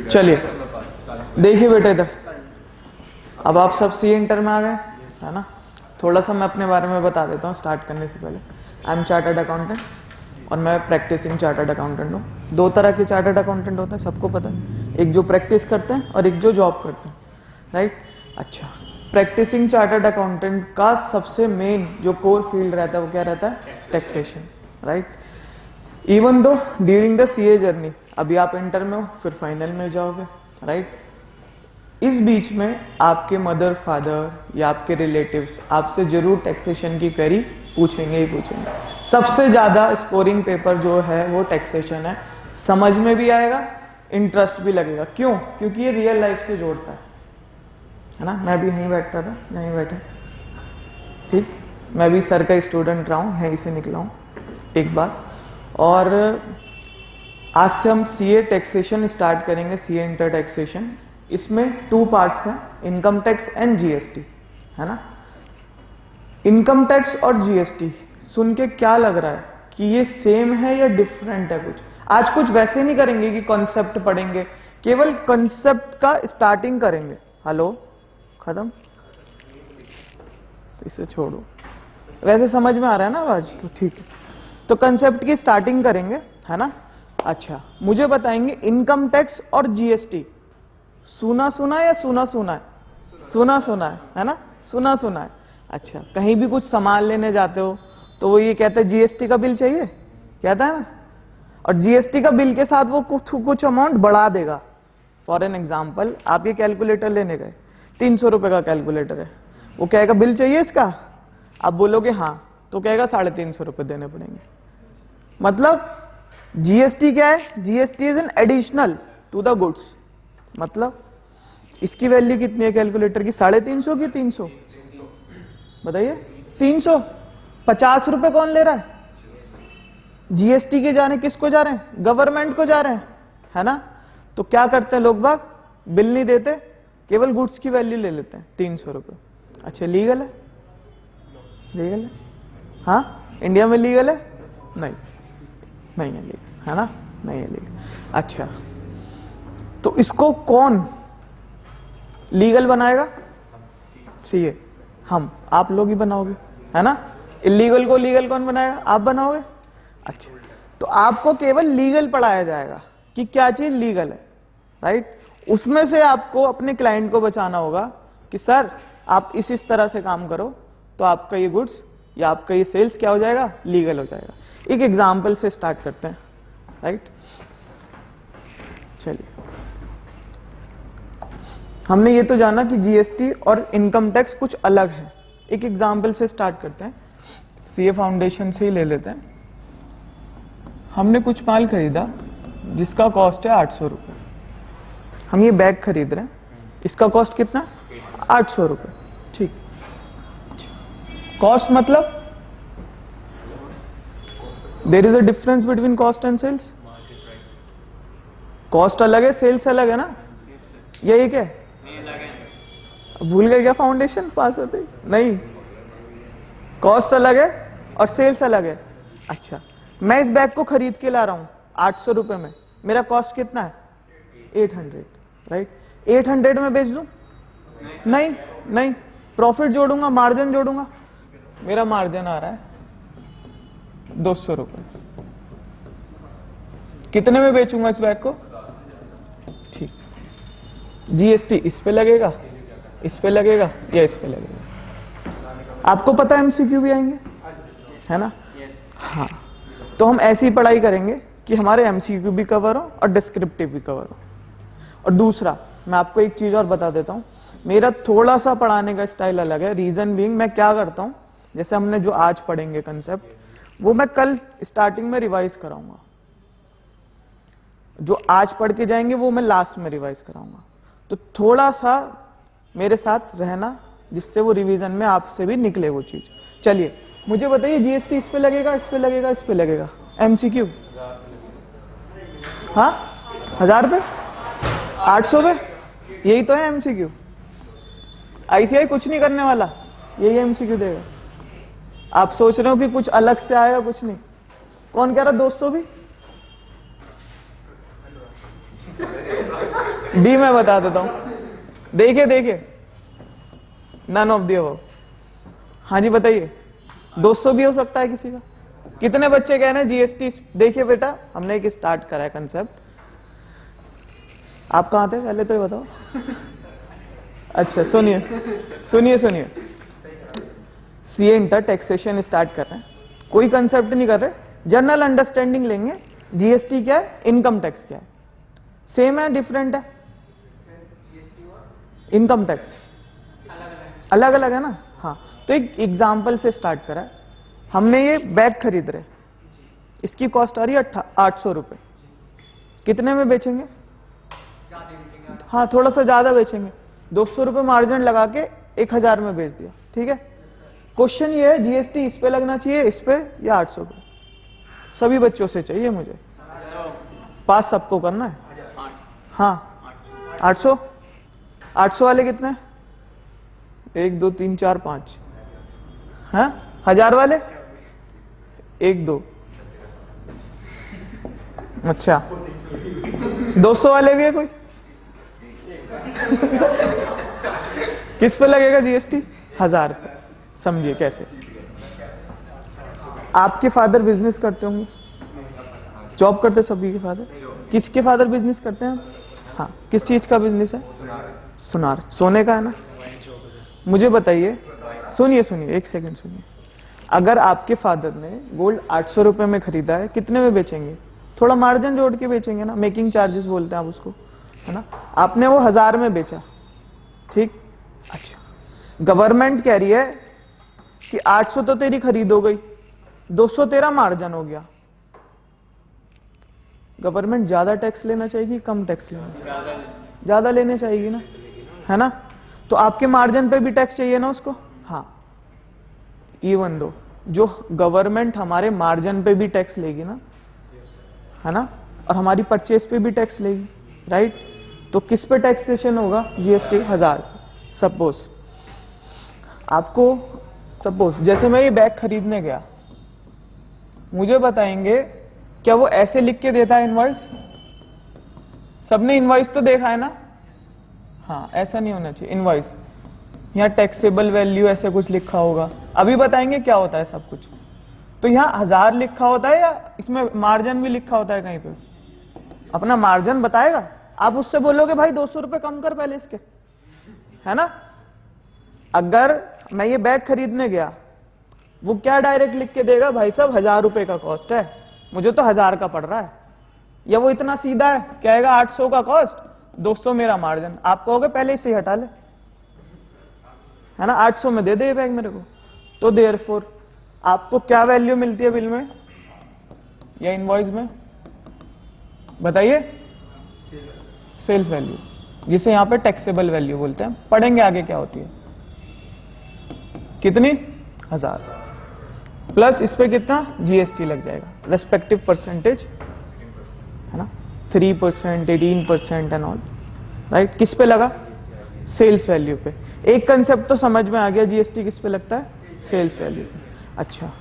चलिए देखिए बेटा इधर, अब आप सब सी इंटर में आ गए है ना। थोड़ा सा मैं अपने बारे में बता देता हूँ स्टार्ट करने से पहले। आई एम चार्टर्ड अकाउंटेंट और मैं प्रैक्टिसिंग चार्टर्ड अकाउंटेंट हूँ। दो तरह के चार्टर्ड अकाउंटेंट होते हैं, सबको पता है, एक जो प्रैक्टिस करते हैं और एक जो जॉब करते हैं, राइट। अच्छा, प्रैक्टिसिंग चार्टर्ड अकाउंटेंट का सबसे मेन जो कोर फील्ड रहता है वो क्या रहता है? Taxation, right. Even though during the CA journey, अभी आप इंटर में हो फिर फाइनल में जाओगे, राइट। इस बीच में आपके मदर फादर या आपके रिलेटिव्स आपसे जरूर टैक्सेशन की क्वेरी पूछेंगे ही पूछेंगे। सबसे ज्यादा स्कोरिंग पेपर जो है वो टैक्सेशन है। समझ में भी आएगा, इंटरेस्ट भी लगेगा। क्यों? क्योंकि ये रियल लाइफ से जोड़ता है ना। मैं भी यहीं बैठता था, यहीं बैठे, ठीक। मैं भी सर का स्टूडेंट रहा हूँ, यहीं से निकला हूँ एक बार। और आज से हम सीए टैक्सेशन स्टार्ट करेंगे, सीए इंटर टैक्सेशन। इसमें 2 पार्ट्स हैं, इनकम टैक्स एंड जीएसटी, है ना। इनकम टैक्स और जीएसटी सुन के क्या लग रहा है कि ये सेम है या डिफरेंट है? कुछ आज कुछ वैसे नहीं करेंगे कि कॉन्सेप्ट पढ़ेंगे, केवल कॉन्सेप्ट का स्टार्टिंग करेंगे। हेलो, खत्म, तो इसे छोड़ो, वैसे समझ में आ रहा है ना आवाज, तो ठीक है। तो कंसेप्ट की स्टार्टिंग करेंगे, है ना। अच्छा, मुझे बताएंगे इनकम टैक्स और जीएसटी सुना सुना या सुना सुना है? सुना सुना है ना, सुना सुना है। अच्छा, कहीं भी कुछ सामान लेने जाते हो तो वो ये कहते हैं जीएसटी का बिल चाहिए, कहता है ना। और जीएसटी का बिल के साथ वो कुछ अमाउंट बढ़ा देगा। फॉर एन एग्जाम्पल, आप ये कैलकुलेटर लेने गए, 300 रुपए का कैलकुलेटर है, वो कहेगा बिल चाहिए इसका, आप बोलोगे हाँ, तो कहेगा 350 रुपए देने पड़ेंगे। मतलब जीएसटी क्या है? GST is an additional to the goods. मतलब इसकी वैल्यू कितनी है कैलकुलेटर की? 350 की 300? बताइए, 300। 50 रुपए कौन ले रहा है? जीएसटी के जा रहे हैं, किसको जा रहे हैं? गवर्नमेंट को जा रहे हैं, है ना। तो क्या करते हैं लोग बाग? बिल नहीं देते, केवल गुड्स की वैल्यू ले लेते हैं, 300 रुपए। अच्छा, लीगल है? लीगल है? हाँ, इंडिया में लीगल है? नहीं, नहीं है लीगल, है ना, नहीं है लीगल। अच्छा, तो इसको कौन लीगल बनाएगा? सीए, हम, आप लोग ही बनाओगे, है ना। इलीगल को लीगल कौन बनाएगा? आप बनाओगे। अच्छा, तो आपको केवल लीगल पढ़ाया जाएगा कि क्या चीज लीगल है, राइट। उसमें से आपको अपने क्लाइंट को बचाना होगा कि सर आप इस तरह से काम करो तो आपका ये गुड्स या आपका ये सेल्स क्या हो जाएगा? लीगल हो जाएगा। एक एग्जाम्पल से स्टार्ट करते हैं, राइट। चलिए, हमने ये तो जाना कि जीएसटी और इनकम टैक्स कुछ अलग है। एक एग्जाम्पल से स्टार्ट करते हैं, सीए फाउंडेशन से ही ले लेते हैं। हमने कुछ माल खरीदा जिसका कॉस्ट है 800 रुपये। हम ये बैग खरीद रहे हैं, इसका कॉस्ट कितना? 800 रुपये, ठीक। कॉस्ट मतलब there is a difference between cost and sales. Cost अलग है, सेल्स अलग है ना, यही क्या? भूल गए क्या फाउंडेशन पास होते? नहीं, कॉस्ट अलग है और सेल्स अलग है। अच्छा, मैं इस बैग को खरीद के ला रहा हूं 800 रुपए में, मेरा कॉस्ट कितना है? 800, राइट। 800 में बेच दूं? नहीं, नहीं, प्रॉफिट जोड़ूंगा, मार्जिन जोड़ूंगा। मेरा मार्जिन आ रहा है 200 रुपए। कितने में बेचूंगा इस बैग को? ठीक, जीएसटी इस पे लगेगा, इस पे लगेगा या इस पे लगेगा? आपको पता है एमसीक्यू भी आएंगे, है ना। हाँ, तो हम ऐसी पढ़ाई करेंगे कि हमारे एमसीक्यू भी कवर हो और डिस्क्रिप्टिव भी कवर हो। और दूसरा, मैं आपको एक चीज और बता देता हूं, मेरा थोड़ा सा पढ़ाने का स्टाइल अलग है। रीजन बीइंग, मैं क्या करता हूं, जैसे हमने जो आज पढ़ेंगे कंसेप्ट, वो मैं कल स्टार्टिंग में रिवाइज कराऊंगा। जो आज पढ़ के जाएंगे वो मैं लास्ट में रिवाइज कराऊंगा। तो थोड़ा सा मेरे साथ रहना, जिससे वो रिवीजन में आपसे भी निकले वो चीज। चलिए, मुझे बताइए, जीएसटी इस पे लगेगा, इस पे लगेगा, इस पे लगेगा? एमसीक्यू, हाँ, 1000 पे, 800 पे, यही तो है एमसीक्यू। आईसीआई कुछ नहीं करने वाला, यही एमसीक्यू देगा। आप सोच रहे हो कि कुछ अलग से आएगा? कुछ नहीं। कौन कह रहा 200 भी? डी मैं बता देता हूं, देखिए नन ऑफ द अबव। हाँ जी बताइए, 200 भी हो सकता है किसी का। कितने बच्चे कह रहे हैं जीएसटी? देखिए बेटा, हमने एक स्टार्ट करा है कंसेप्ट। आप कहाँ थे पहले तो ये बताओ। अच्छा सुनिए, सीए इंटर टैक्सेशन स्टार्ट कर रहे हैं, कोई कंसेप्ट नहीं कर रहे, जनरल अंडरस्टैंडिंग लेंगे। जीएसटी क्या है, इनकम टैक्स क्या है, सेम है डिफरेंट है? इनकम टैक्स अलग अलग है ना। हाँ, तो एक एग्जाम्पल से स्टार्ट करा है। हमने ये बैग खरीद रहे, इसकी कॉस्ट आ रही है 800 रुपये। कितने में बेचेंगे? हाँ, थोड़ा सा ज्यादा बेचेंगे, 200 रुपये मार्जिन लगा के 1000 में बेच दिया। ठीक है, क्वेश्चन ये है जीएसटी इस पे लगना चाहिए, इस पे, या 800 पे? सभी बच्चों से चाहिए मुझे, पास सबको करना है। हाँ 800 वाले कितने? 1 2 3 4 5। हाँ, 1000 वाले 1 2। अच्छा, 200 वाले भी है कोई? किस पे लगेगा जीएसटी? 1000 पे। समझिए कैसे। आपके फादर बिजनेस करते होंगे, जॉब करते सभी के फादर? किसके फादर बिजनेस करते हैं? हाँ, किस चीज का बिजनेस है? सुनार, सोने का है ना। मुझे बताइए, सुनिए 1 सेकंड सुनिए। अगर आपके फादर ने गोल्ड 800 रुपए में खरीदा है, कितने में बेचेंगे? थोड़ा मार्जिन जोड़ के बेचेंगे ना, मेकिंग चार्जेस बोलते हैं आप उसको, है ना। आपने वो 1000 में बेचा, ठीक। अच्छा, गवर्नमेंट कह रही है कि 800 तो तेरी खरीद हो गई, 200 तेरा मार्जिन हो गया। गवर्नमेंट ज्यादा टैक्स लेना चाहेगी, कम टैक्स लेना चाहिए? ज्यादा लेने चाहेगी ना, है ना। तो आपके मार्जिन पे भी टैक्स चाहिए ना उसको। हाँ, इवन दो जो गवर्नमेंट हमारे मार्जिन पे भी टैक्स लेगी ना, है ना, और हमारी परचेस पे भी टैक्स लेगी, राइट। तो किस पे टैक्सेशन होगा? जीएसटी 1000। सपोज आपको, सपोज जैसे मैं ये बैग खरीदने गया, मुझे बताएंगे क्या वो ऐसे लिख के देता है इनवॉइस? सबने इनवॉइस तो देखा है ना। हाँ, ऐसा नहीं होना चाहिए इनवॉइस, यहाँ टैक्सेबल वैल्यू ऐसे कुछ लिखा होगा। अभी बताएंगे क्या होता है सब कुछ। तो यहाँ 1000 लिखा होता है, या इसमें मार्जिन भी लिखा होता है कहीं पे? अपना मार्जिन बताएगा, आप उससे बोलोगे भाई 200 रुपए कम कर पहले इसके, है ना। अगर मैं ये बैग खरीदने गया, वो क्या डायरेक्ट लिख के देगा? भाई साहब 1000 रुपए का कॉस्ट है, मुझे तो 1000 का पड़ रहा है। या वो इतना सीधा है, कहेगा 800 का कॉस्ट, 200 मेरा मार्जिन। आप कहोगे पहले इसे हटा ले, है ना, 800 में दे दे बैग मेरे को। तो देयरफॉर आपको क्या वैल्यू मिलती है बिल में या इनवॉइस में? बताइए। सेल्स वैल्यू, जिसे यहां पे टैक्सेबल वैल्यू बोलते हैं। पढ़ेंगे आगे क्या होती है। कितनी? 1000 प्लस इस पे कितना जीएसटी लग जाएगा, रेस्पेक्टिव परसेंटेज, है ना, 3%, 18% एंड ऑल, राइट। किस पे लगा? सेल्स वैल्यू पे। एक कंसेप्ट तो समझ में आ गया, जीएसटी किस पे लगता है? सेल्स वैल्यू पे। अच्छा,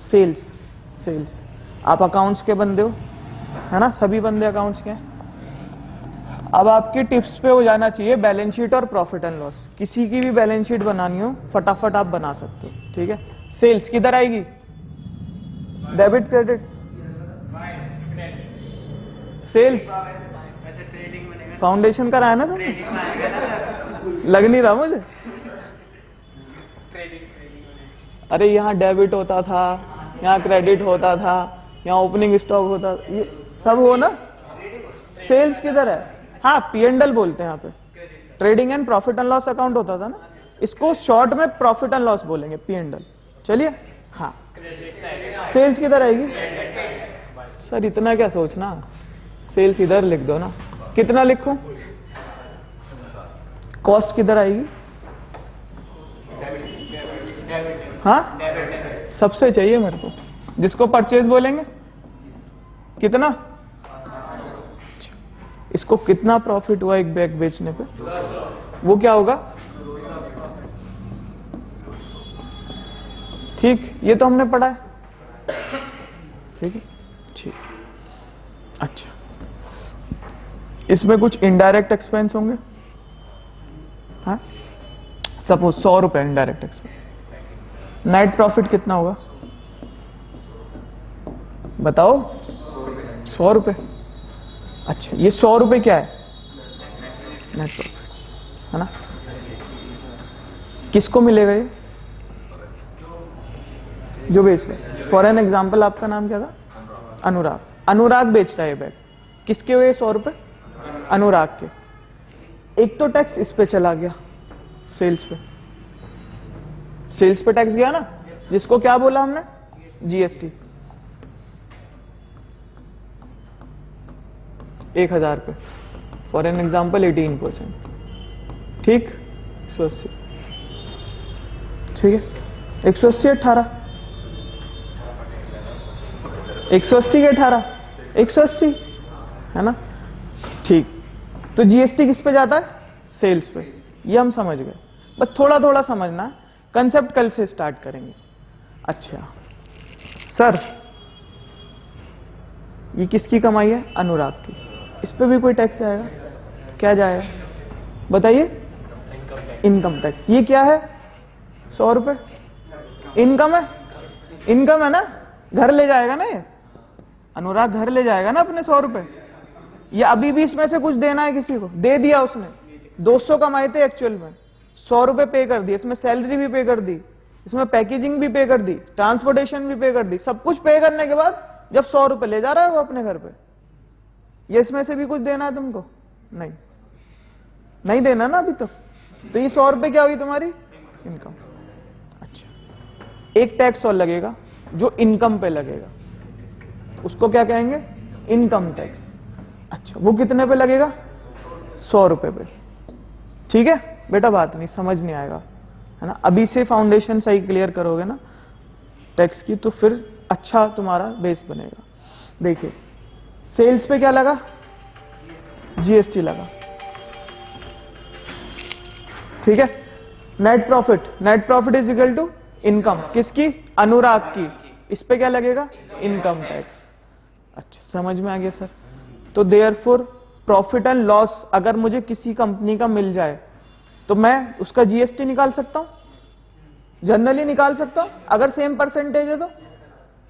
सेल्स आप अकाउंट्स के बंदे हो, है ना, सभी बंदे अकाउंट्स के हैं। अब आपकी टिप्स पे हो जाना चाहिए बैलेंस शीट और प्रॉफिट एंड लॉस। किसी की भी बैलेंस शीट बनानी हो फटाफट आप बना सकते हो, ठीक है। सेल्स किधर आएगी? Debit credit? सेल्स फाउंडेशन का रहा है ना तुमने? लग नहीं रहा मुझे। अरे यहाँ डेबिट होता था, यहाँ क्रेडिट होता था, यहाँ ओपनिंग स्टॉक होता था, ये सब हो ना। सेल्स किधर है? हाँ, P&L बोलते हैं यहाँ पे, trading and profit and loss account होता था ना, इसको शॉर्ट में प्रॉफिट एंड लॉस बोलेंगे, P&L। चलिए, हाँ, सेल्स किधर आएगी? सर इतना क्या सोचना, सेल्स इधर लिख दो ना। कितना लिखूं? कॉस्ट किधर आएगी? हाँ, सबसे चाहिए मेरे को, जिसको परचेज बोलेंगे। कितना? इसको कितना प्रॉफिट हुआ एक बैग बेचने पे? वो क्या होगा? ठीक, ये तो हमने पढ़ा है, ठीक है, ठीक। अच्छा, इसमें कुछ इनडायरेक्ट एक्सपेंस होंगे, हाँ, सपोज 100 रुपए इनडायरेक्ट एक्सपेंस। नेट प्रॉफिट कितना होगा बताओ? 100 रुपए। अच्छा, ये 100 रुपए क्या है? नेट प्रॉफिट है ना। किसको मिलेगा ये? जो बेच रहे। फॉर एन एग्जाम्पल आपका नाम क्या था? अनुराग। अनुराग बेच रहा है बैग। किसके हुए 100 रुपए? अनुराग के। एक तो टैक्स इस पे चला गया, सेल्स पे। सेल्स पे टैक्स गया ना, जिसको क्या बोला हमने? जीएसटी। 1000 पे, फॉर एन एग्जाम्पल 18%। ठीक, 180। ठीक है, 180 18, 180 के 18, 180 है ना। ठीक, तो जीएसटी किस पे जाता है? सेल्स पे। ये हम समझ गए, बस थोड़ा थोड़ा समझना है, कंसेप्ट कल से स्टार्ट करेंगे। अच्छा सर, ये किसकी कमाई है? अनुराग की। इस पे भी कोई टैक्स आएगा? क्या जाएगा बताइए? Income tax. ये क्या है? 100 रुपए इनकम है। इनकम है ना, घर ले जाएगा ना ये। अनुराग घर ले जाएगा ना अपने 100 रुपए। या अभी भी इसमें से कुछ देना है किसी को? दे दिया उसने। 200 कमाए थे एक्चुअल में, 100 रुपए पे कर दिए। इसमें सैलरी भी पे कर दी, इसमें पैकेजिंग भी पे कर दी, ट्रांसपोर्टेशन भी पे कर दी। सब कुछ पे करने के बाद जब 100 रुपए ले जा रहा है वो अपने घर पे, ये इसमें से भी कुछ देना है तुमको? नहीं, नहीं देना ना अभी तक। तो ये 100 रुपए क्या हुई तुम्हारी? इनकम। अच्छा, एक टैक्स और लगेगा जो इनकम पे लगेगा, उसको क्या कहेंगे? Income tax. अच्छा, वो कितने पे लगेगा? 100 रुपए पे। ठीक है बेटा, बात नहीं समझ नहीं आएगा है ना। अभी से फाउंडेशन सही क्लियर करोगे ना टैक्स की, तो फिर अच्छा तुम्हारा बेस बनेगा। देखिए, सेल्स पे क्या लगा? जीएसटी लगा। ठीक है, net profit. Net profit is equal to income. किसकी? अनुराग की। इस पे क्या लगेगा? Income tax. अच्छा, समझ में आ गया सर। तो देयरफॉर प्रॉफिट एंड लॉस अगर मुझे किसी कंपनी का मिल जाए तो मैं उसका जीएसटी निकाल सकता हूं, जनरली निकाल सकता हूं। अगर सेम परसेंटेज है तो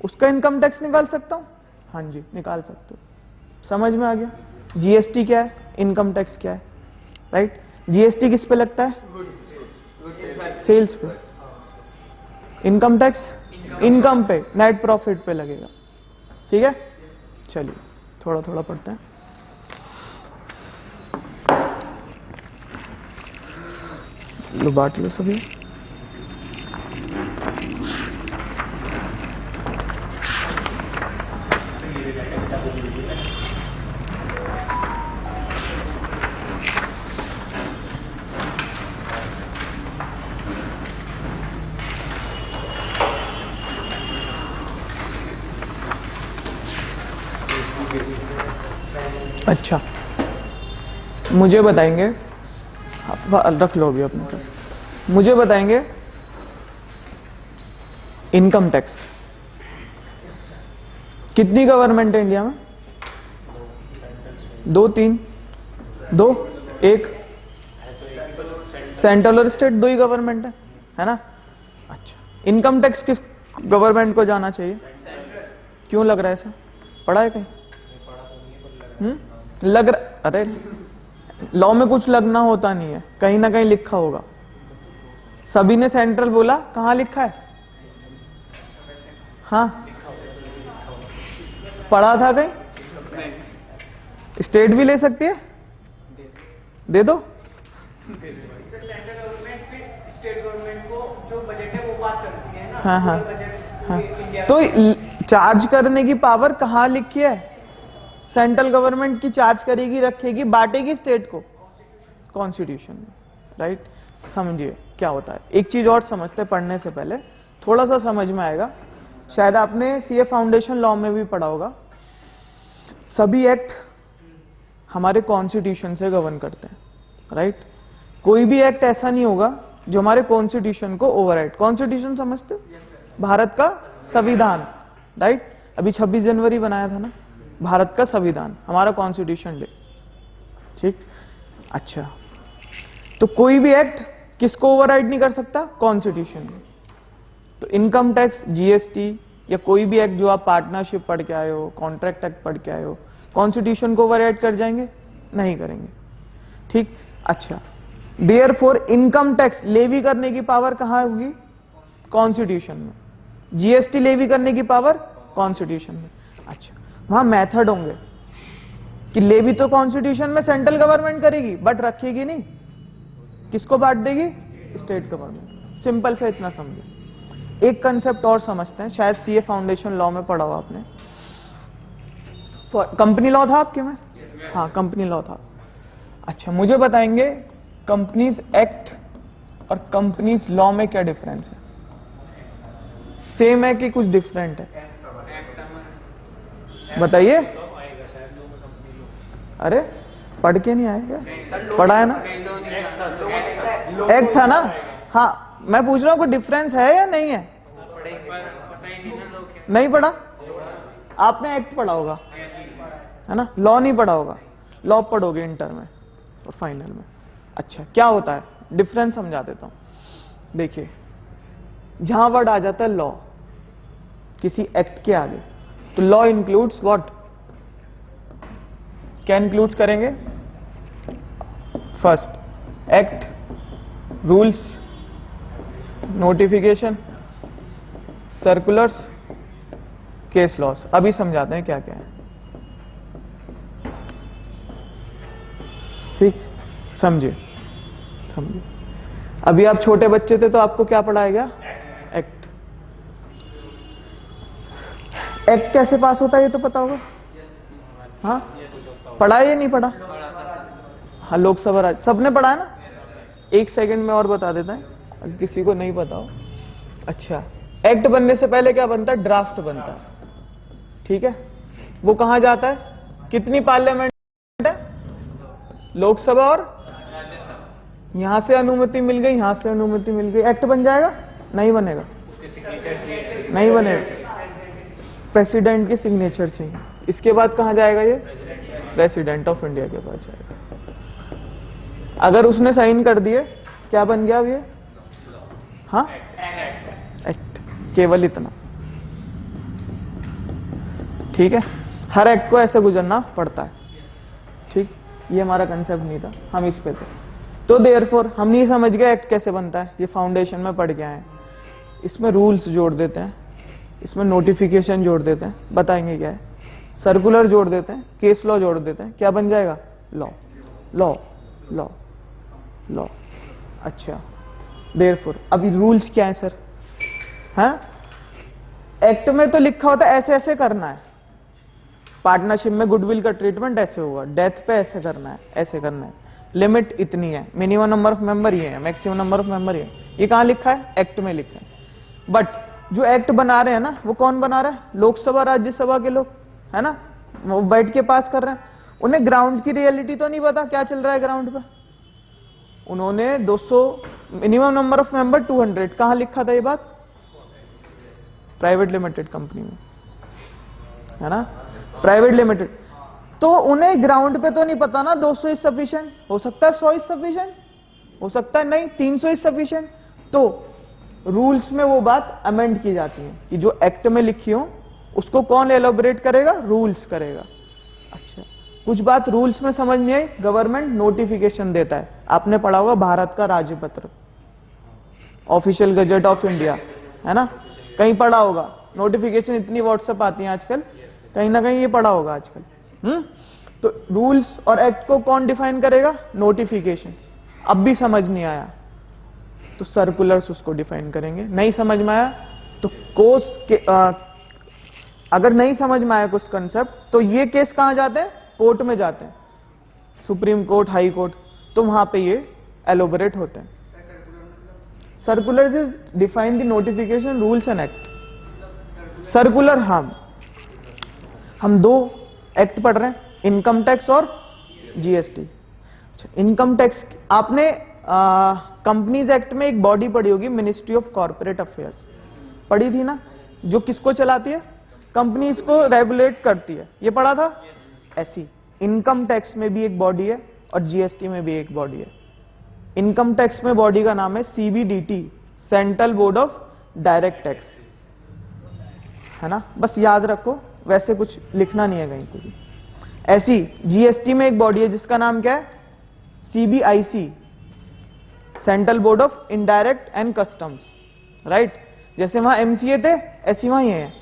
उसका इनकम टैक्स निकाल सकता हूं। हाँ जी, निकाल सकते हो। समझ में आ गया? जीएसटी क्या है, इनकम टैक्स क्या है, राइट। जीएसटी किस पे लगता है? सेल्स पे। इनकम टैक्स इनकम पे, नेट प्रॉफिट पे लगेगा। ठीक है, चलिए थोड़ा थोड़ा पढ़ते हैं। लो बांट लो सभी। अच्छा, मुझे बताएंगे, रख लो अभी अपने पास। मुझे बताएंगे इनकम टैक्स कितनी गवर्नमेंट है इंडिया में? 2 3 2 1 सेंट्रल और स्टेट, 2 ही गवर्नमेंट है ना। अच्छा, इनकम टैक्स किस गवर्नमेंट को जाना चाहिए? क्यों लग रहा है ऐसा? पढ़ा है कहीं? लग रहा, अरे लॉ में कुछ लगना होता नहीं है, कहीं ना कहीं लिखा होगा। सभी ने सेंट्रल बोला, कहां लिखा है? हाँ, पढ़ा था कहीं? स्टेट भी ले सकती है, दे दो। इससे सेंट्रल गवर्नमेंट फिर स्टेट गवर्नमेंट को जो बजट है वो पास करती है ना। हाँ हाँ बजट हाँ। इंडिया तो चार्ज करने की पावर कहाँ लिखी है? सेंट्रल गवर्नमेंट की चार्ज करेगी, रखेगी, बांटेगी स्टेट को कॉन्स्टिट्यूशन में, राइट। समझिए क्या होता है। एक चीज और समझते पढ़ने से पहले, थोड़ा सा समझ में आएगा। शायद आपने सीए फाउंडेशन लॉ में भी पढ़ा होगा, सभी एक्ट हमारे कॉन्स्टिट्यूशन से गवर्न करते हैं, राइट। कोई भी एक्ट ऐसा नहीं होगा जो हमारे कॉन्स्टिट्यूशन को ओवरराइड। कॉन्स्टिट्यूशन समझते हो? भारत का संविधान, राइट। अभी 26 जनवरी बनाया था ना भारत का संविधान, हमारा कॉन्स्टिट्यूशन डे, ठीक, अच्छा, तो कोई भी एक्ट किसको ओवरराइड नहीं कर सकता? कॉन्स्टिट्यूशन को। तो इनकम टैक्स, जीएसटी या कोई भी एक्ट जो आप पार्टनरशिप पढ़ के आए हो, कॉन्ट्रैक्ट एक्ट पढ़ के आए हो, कॉन्स्टिट्यूशन को ओवरराइड कर जाएंगे? नहीं करेंगे। ठीक, अच्छा, देयरफॉर इनकम टैक्स लेवी करने की पावर कहां होगी? कॉन्स्टिट्यूशन में। जीएसटी लेवी करने की पावर कॉन्स्टिट्यूशन में। अच्छा, वहां मेथड होंगे कि लेवी तो कॉन्स्टिट्यूशन में सेंट्रल गवर्नमेंट करेगी, बट रखेगी नहीं, किसको बांट देगी? State government. सिंपल से इतना समझो। एक कंसेप्ट और समझते हैं, शायद सीए फाउंडेशन लॉ में पढ़ा हो आपने। कंपनी लॉ था आपके में? हाँ, कंपनी लॉ था। अच्छा, मुझे बताएंगे कंपनीज एक्ट और कंपनीज लॉ में क्या डिफरेंस है? सेम है कि कुछ डिफरेंट है? बताइए। अरे पढ़ के नहीं आए क्या? पढ़ा है ना? एक्ट था ना? हाँ, मैं पूछ रहा हूँ कोई डिफरेंस है या नहीं है? नहीं पढ़ा? आपने एक्ट पढ़ा होगा, है ना? लॉ नहीं पढ़ा होगा। लॉ पढ़ोगे इंटर में और फाइनल में। अच्छा, क्या होता है? डिफरेंस समझा देता हूं। देखिए, जहां वर्ड आ जाता है लॉ किसी एक्ट के आगे, तो लॉ इंक्लूड्स व्हाट? क्या इंक्लूड्स करेंगे? First, act, rules, notification, circulars, case laws. अभी समझाते हैं क्या क्या है। ठीक, समझिए समझिए। अभी आप छोटे बच्चे थे तो आपको क्या पढ़ाया गया? एक्ट। एक्ट कैसे पास होता है ये तो पता होगा? हाँ, पढ़ा है या नहीं पढ़ा? हाँ, लोकसभा राज्य सबने पढ़ा है ना? एक सेकंड में और बता देता है अगर किसी को नहीं पता हो। अच्छा, एक्ट बनने से पहले क्या बनता है? ड्राफ्ट बनता है। ठीक है, वो कहां जाता है? कितनी पार्लियामेंट है? लोकसभा और यहां से अनुमति मिल गई, यहां से अनुमति मिल गई, एक्ट बन जाएगा? नहीं बनेगा। नहीं बनेगा, प्रेसिडेंट की सिग्नेचर चाहिए। इसके बाद कहां जाएगा ये? प्रेसिडेंट ऑफ इंडिया के पास जाएगा। अगर उसने साइन कर दिए, क्या बन गया अब ये? हाँ, एक्ट। केवल इतना। ठीक है, हर एक्ट को ऐसे गुजरना पड़ता है। ठीक, ये हमारा कंसेप्ट नहीं था, हम इस पे थे। तो देयरफॉर हम नहीं समझ गए एक्ट कैसे बनता है, ये फाउंडेशन में पढ़ के आए हैं। इसमें रूल्स जोड़ देते हैं, इसमें नोटिफिकेशन जोड़ देते हैं, बताएंगे क्या है, सर्कुलर जोड़ देते हैं, केस लॉ जोड़ देते हैं, क्या बन जाएगा? लॉ। Law law law. अच्छा, देयरफॉर अभी रूल्स क्या है सर? हाँ, एक्ट में तो लिखा होता है ऐसे ऐसे करना है, पार्टनरशिप में गुडविल का ट्रीटमेंट ऐसे होगा, डेथ पे ऐसे करना है, ऐसे करना है, लिमिट इतनी है, मिनिमम नंबर ऑफ मेंबर ये है, मैक्सिमम नंबर ऑफ मेंबर ये है। ये कहां लिखा है? एक्ट में लिखा है। बट जो एक्ट बना रहे हैं ना, वो कौन बना रहा है? लोकसभा राज्यसभा के लोग, है ना? वो बैठ के पास कर रहे हैं। उन्हें ग्राउंड की रियलिटी तो नहीं पता क्या चल रहा है ग्राउंड पे। उन्होंने 200 मिनिमम नंबर ऑफ मेंबर 200 कहां लिखा था ये बात? प्राइवेट लिमिटेड कंपनी में, है ना? Private limited. तो उन्हें ग्राउंड पे तो नहीं पता ना 200 इज सफिशिएंट, हो सकता है 100 इज सफिशिएंट, हो सकता है नहीं 300 इज सफिशिएंट। तो रूल्स में वो बात अमेंड की जाती है कि जो एक्ट में लिखी हो उसको कौन एलोबरेट करेगा? रूल्स करेगा। अच्छा, कुछ बात रूल्स में समझ नहीं आई, गवर्नमेंट नोटिफिकेशन देता है। आपने पढ़ा होगा भारत का राजपत्र, ऑफिशियल गजट ऑफ इंडिया, है ना? कहीं पढ़ा होगा। नोटिफिकेशन इतनी व्हाट्सएप आती है आजकल, कहीं ना कहीं ये पढ़ा होगा आजकल। तो रूल्स और एक्ट को कौन डिफाइन करेगा? नोटिफिकेशन। अब भी समझ नहीं आया तो सर्कुलर्स उसको डिफाइन करेंगे। नहीं समझ में आया तो कोर्स के अगर नहीं समझ में आया कुछ कंसेप्ट तो ये केस कहां जाते हैं? कोर्ट में जाते हैं, सुप्रीम कोर्ट, हाई कोर्ट। तो वहां पे ये एलोबरेट होते हैं। Circulars is define the notification, rules and act. Circular हम दो एक्ट पढ़ रहे हैं, इनकम टैक्स और जीएसटी। अच्छा, इनकम टैक्स आपने कंपनीज एक्ट में एक बॉडी पढ़ी होगी, मिनिस्ट्री ऑफ कॉर्पोरेट अफेयर्स पढ़ी थी ना, जो किसको चलाती है? कंपनीज को रेगुलेट करती है। ये पढ़ा था? ऐसी इनकम टैक्स में भी एक बॉडी है और जीएसटी में भी एक बॉडी है। इनकम टैक्स में बॉडी का नाम है CBDT, central board of direct tax, है ना, बस याद रखो, वैसे कुछ लिखना नहीं है कहीं को भी। ऐसी जीएसटी में एक बॉडी है जिसका नाम क्या है, CBIC, central board of indirect and customs, right. जैसे वहां एमसीए थे ऐसी वहां ये है।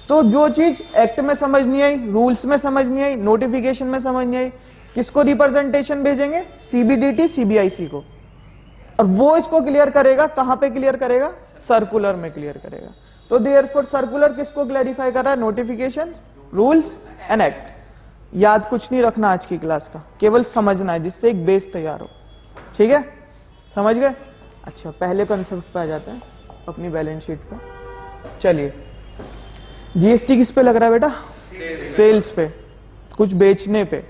तो जो चीज एक्ट में समझ नहीं आई, रूल्स में समझ नहीं आई, नोटिफिकेशन में समझ नहीं आई, किसको रिप्रेजेंटेशन भेजेंगे, सीबीडीटी सीबीआईसी को, और वो इसको क्लियर करेगा। कहां पे क्लियर करेगा, सर्कुलर में क्लियर करेगा। तो देयरफॉर सर्कुलर किसको क्लैरिफाई कर रहा है, नोटिफिकेशन, रूल्स एंड एक्ट। याद कुछ नहीं रखना आज की क्लास का, केवल समझना है जिससे एक बेस तैयार हो, ठीक है, समझ गए। अच्छा, पहले कंसेप्ट पे आ जाते हैं, अपनी बैलेंस शीट पे। चलिए, जीएसटी किस पे लग रहा है बेटा, सेल्स पे, कुछ बेचने पे।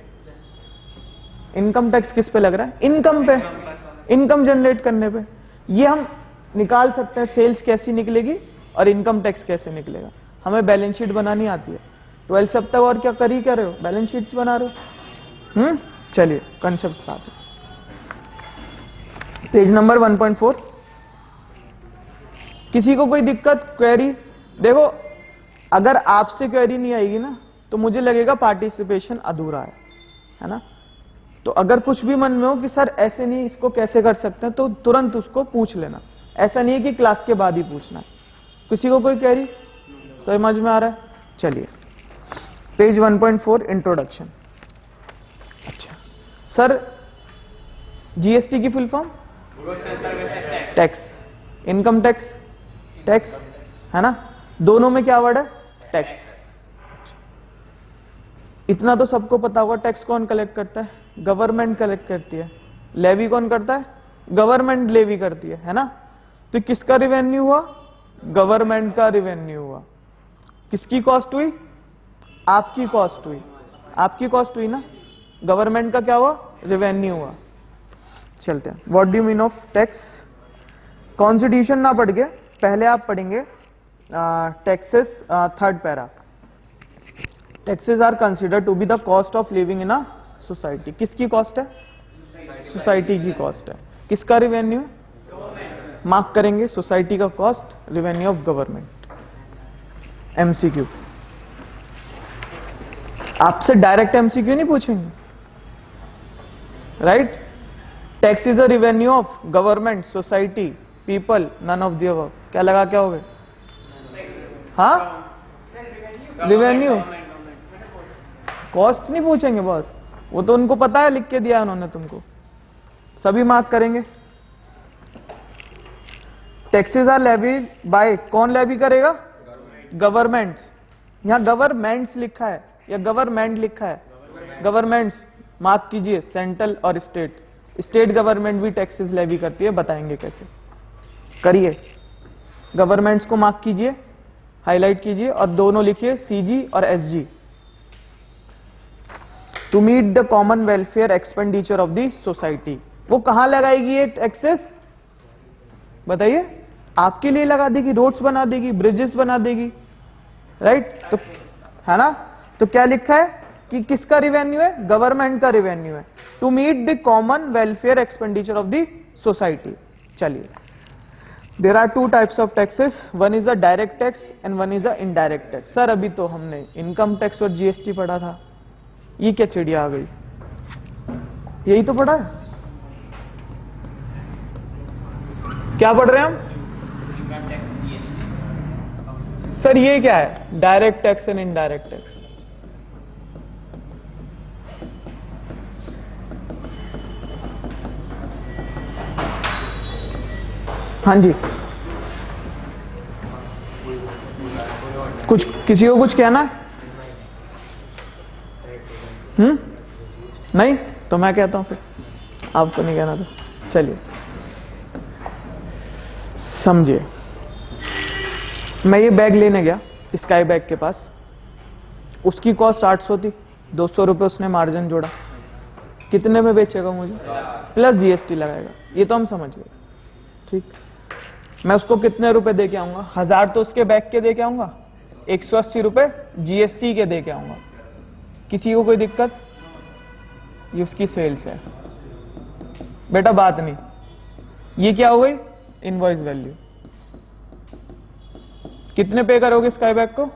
इनकम टैक्स किस पे लग रहा है, इनकम पे, इनकम जनरेट करने पे। ये हम निकाल सकते हैं, सेल्स कैसी निकलेगी और इनकम टैक्स कैसे निकलेगा। हमें बैलेंस शीट बनानी आती है। 12 सब तक और क्या करी क्या रहे हो, बैलेंस शीट्स बना रहे हो। चलिए कंसेप्ट पे आते हैं। Page number 1.4। किसी को कोई दिक्कत, क्वेरी? देखो, अगर आपसे क्वेरी नहीं आएगी ना तो मुझे लगेगा पार्टिसिपेशन अधूरा है ना। तो अगर कुछ भी मन में हो कि सर ऐसे नहीं, इसको कैसे कर सकते हैं, तो तुरंत उसको पूछ लेना। ऐसा नहीं है कि क्लास के बाद ही पूछना है। किसी को कोई क्वेरी समझ में आ रहा है? चलिए, पेज 1.4 इंट्रोडक्शन। अच्छा सर, जीएसटी की full form tax, income tax, tax, है ना, दोनों में क्या वर्ड है, टैक्स। इतना तो सबको पता होगा, टैक्स कौन कलेक्ट करता है, गवर्नमेंट कलेक्ट करती है। लेवी कौन करता है, गवर्नमेंट लेवी करती है ना। तो किसका रिवेन्यू हुआ, गवर्नमेंट का रिवेन्यू हुआ। किसकी कॉस्ट हुई, आपकी कॉस्ट हुई, आपकी कॉस्ट हुई ना। गवर्नमेंट का क्या हुआ, रिवेन्यू हुआ। चलते हैं, what do you mean of tax. Constitution ना पढ़ के पहले आप पढ़ेंगे taxes, third para. Taxes are considered to be the cost of living in a society. किसकी कॉस्ट है, सोसाइटी की कॉस्ट है। किसका रिवेन्यू है, मार्क करेंगे, सोसाइटी का cost, revenue of government. MCQ, आपसे डायरेक्ट एमसीक्यू नहीं पूछेंगे, right. Tax is a revenue of government, society, people, none of the above. क्या लगा, क्या हो गया, हाँ, रिवेन्यू। कॉस्ट नहीं पूछेंगे बॉस, वो तो उनको पता है, लिख के दिया उन्होंने तुमको, सभी मार्क करेंगे। टैक्सेस आर लेवीड बाय, कौन लेवी करेगा, गवर्नमेंट्स। यहां गवर्नमेंट्स लिखा है या गवर्नमेंट लिखा है, गवर्नमेंट्स मार्क कीजिए। सेंट्रल और स्टेट, स्टेट गवर्नमेंट भी टैक्सेस लेवी करती है, बताएंगे कैसे, करिए। गवर्नमेंट्स को मार्क कीजिए, हाईलाइट कीजिए, और दोनों लिखिए सीजी और SG. To meet the common welfare expenditure of the society. वो कहां लगाएगी ये टैक्सेस, बताइए, आपके लिए लगा देगी, रोड्स बना देगी, ब्रिजेस बना देगी, राइट। तो है ना, तो क्या लिखा है कि किसका रिवेन्यू है, गवर्नमेंट का रिवेन्यू है, to meet the common welfare expenditure of the society. चलिए, there are two types of taxes, one is a direct tax and one is a indirect tax. Sir अभी तो हमने इनकम टैक्स और GST पढ़ा था, ये क्या चिड़िया आ गई, यही तो पढ़ा है। क्या पढ़ रहे हैं हम, सर ये क्या है, direct tax and indirect tax. हाँ जी, कुछ, किसी को कुछ कहना है? नहीं तो मैं कहता हूं फिर, आपको नहीं कहना तो चलिए समझिए। मैं ये बैग लेने गया स्काई बैग के पास, उसकी कॉस्ट 800 थी, 200 रुपये उसने मार्जिन जोड़ा, कितने में बेचेगा मुझे, प्लस जीएसटी लगाएगा, ये तो हम समझ गए, ठीक। मैं उसको कितने रुपए दे के आऊंगा, 1000 तो उसके बैग के दे के आऊंगा, 180 रुपये जीएसटी के दे के आऊंगा। किसी को कोई दिक्कत, ये उसकी सेल्स है, बेटा बात नहीं, ये क्या हो गई इनवॉइस वैल्यू। कितने पे करोगे स्काई बैग को?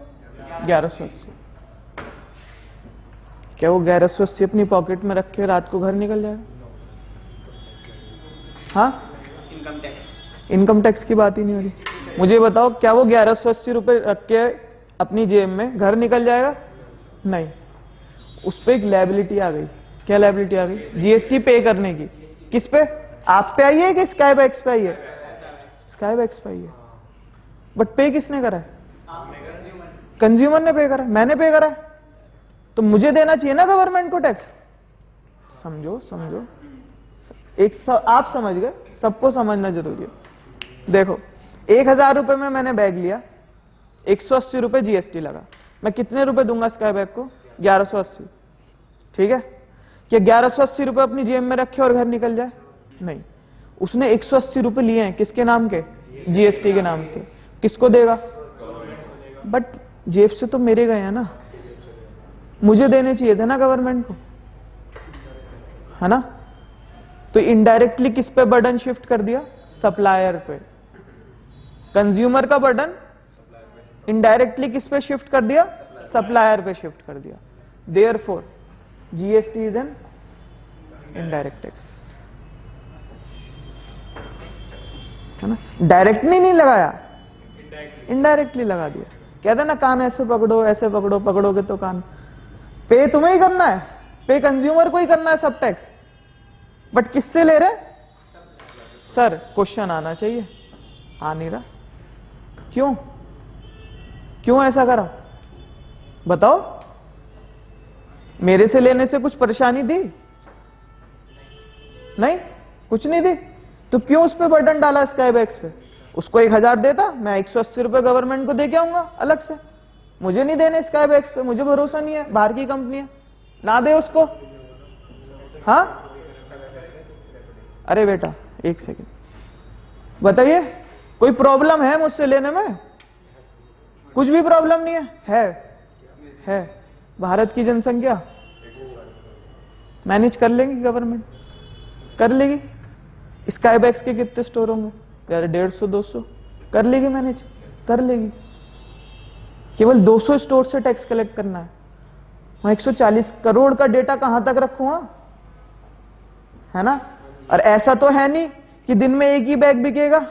1180। क्या वो 1180 अपनी पॉकेट में रखे रात को घर निकल जाएगा? हाँ, इनकम टैक्स की बात ही नहीं हो रही। मुझे बताओ, क्या वो 1180 रुपए रख के अपनी जेब में घर निकल जाएगा? नहीं, उस पर एक लायबिलिटी आ गई। क्या लायबिलिटी आ गई? जीएसटी पे करने की। किस पे? आप पे आई है कि स्काई बैग्स पे आई है? स्काई बैग्स पे आई है। बट पे किसने करा है? कंज्यूमर ने पे करा है, मैंने पे करा है, तो मुझे देना चाहिए ना गवर्नमेंट को टैक्स। समझो समझो, आप समझ गए, सबको समझना जरूरी है। देखो 1000 रुपए में मैंने बैग लिया, 180 रुपए जीएसटी लगा, मैं कितने रुपए दूंगा स्काई बैग को? 1180। ठीक है, क्या 1180 रुपए अपनी जेब में रखे और घर निकल जाए? नहीं, उसने 180 रुपए लिए हैं, किसके नाम के? जीएसटी के नाम के। किसको देगा? बट जेब से तो मेरे गए हैं ना, मुझे देने चाहिए थे ना गवर्नमेंट को, है ना? तो इनडायरेक्टली किस पे बर्डन शिफ्ट कर दिया? सप्लायर पे। कंज्यूमर का बर्डन इनडायरेक्टली किस पे शिफ्ट कर दिया? सप्लायर पे शिफ्ट कर दिया। Therefore GST is an indirect tax, है ना? डायरेक्टली नहीं लगाया, इनडायरेक्टली लगा दिया। कहते ना कान ऐसे पकड़ो, ऐसे पकड़ो, पकड़ोगे तो कान। पे तुम्हें ही करना है, पे कंज्यूमर को ही करना है सब टैक्स, बट किससे ले रहे? सर क्वेश्चन आना चाहिए, आ नहीं रहा। क्यों? क्यों ऐसा करा बताओ? मेरे से लेने से कुछ परेशानी दी? नहीं, कुछ नहीं दी, तो क्यों उस पर बर्डन डाला स्काई बैग्स पे? उसको 1000 देता, मैं 180 रुपए गवर्नमेंट को दे के आऊंगा अलग से। मुझे नहीं देने स्काई बैग्स पे, मुझे भरोसा नहीं है, बाहर की कंपनी है, ना दे उसको। हाँ, अरे बेटा एक सेकंड बताइए, कोई प्रॉब्लम है मुझसे लेने में? कुछ भी प्रॉब्लम नहीं है। भारत की जनसंख्या मैनेज कर लेंगी, गवर्नमेंट कर लेगी। स्काई बैग्स के कितने स्टोर होंगे यार? 150-200 कर लेगी, मैनेज कर लेगी। केवल 200 स्टोर से टैक्स कलेक्ट करना है, वहां 140 करोड़ का डेटा कहां तक रखूंगा, है ना? और ऐसा तो है नहीं कि दिन में एक ही बैग बिकेगा,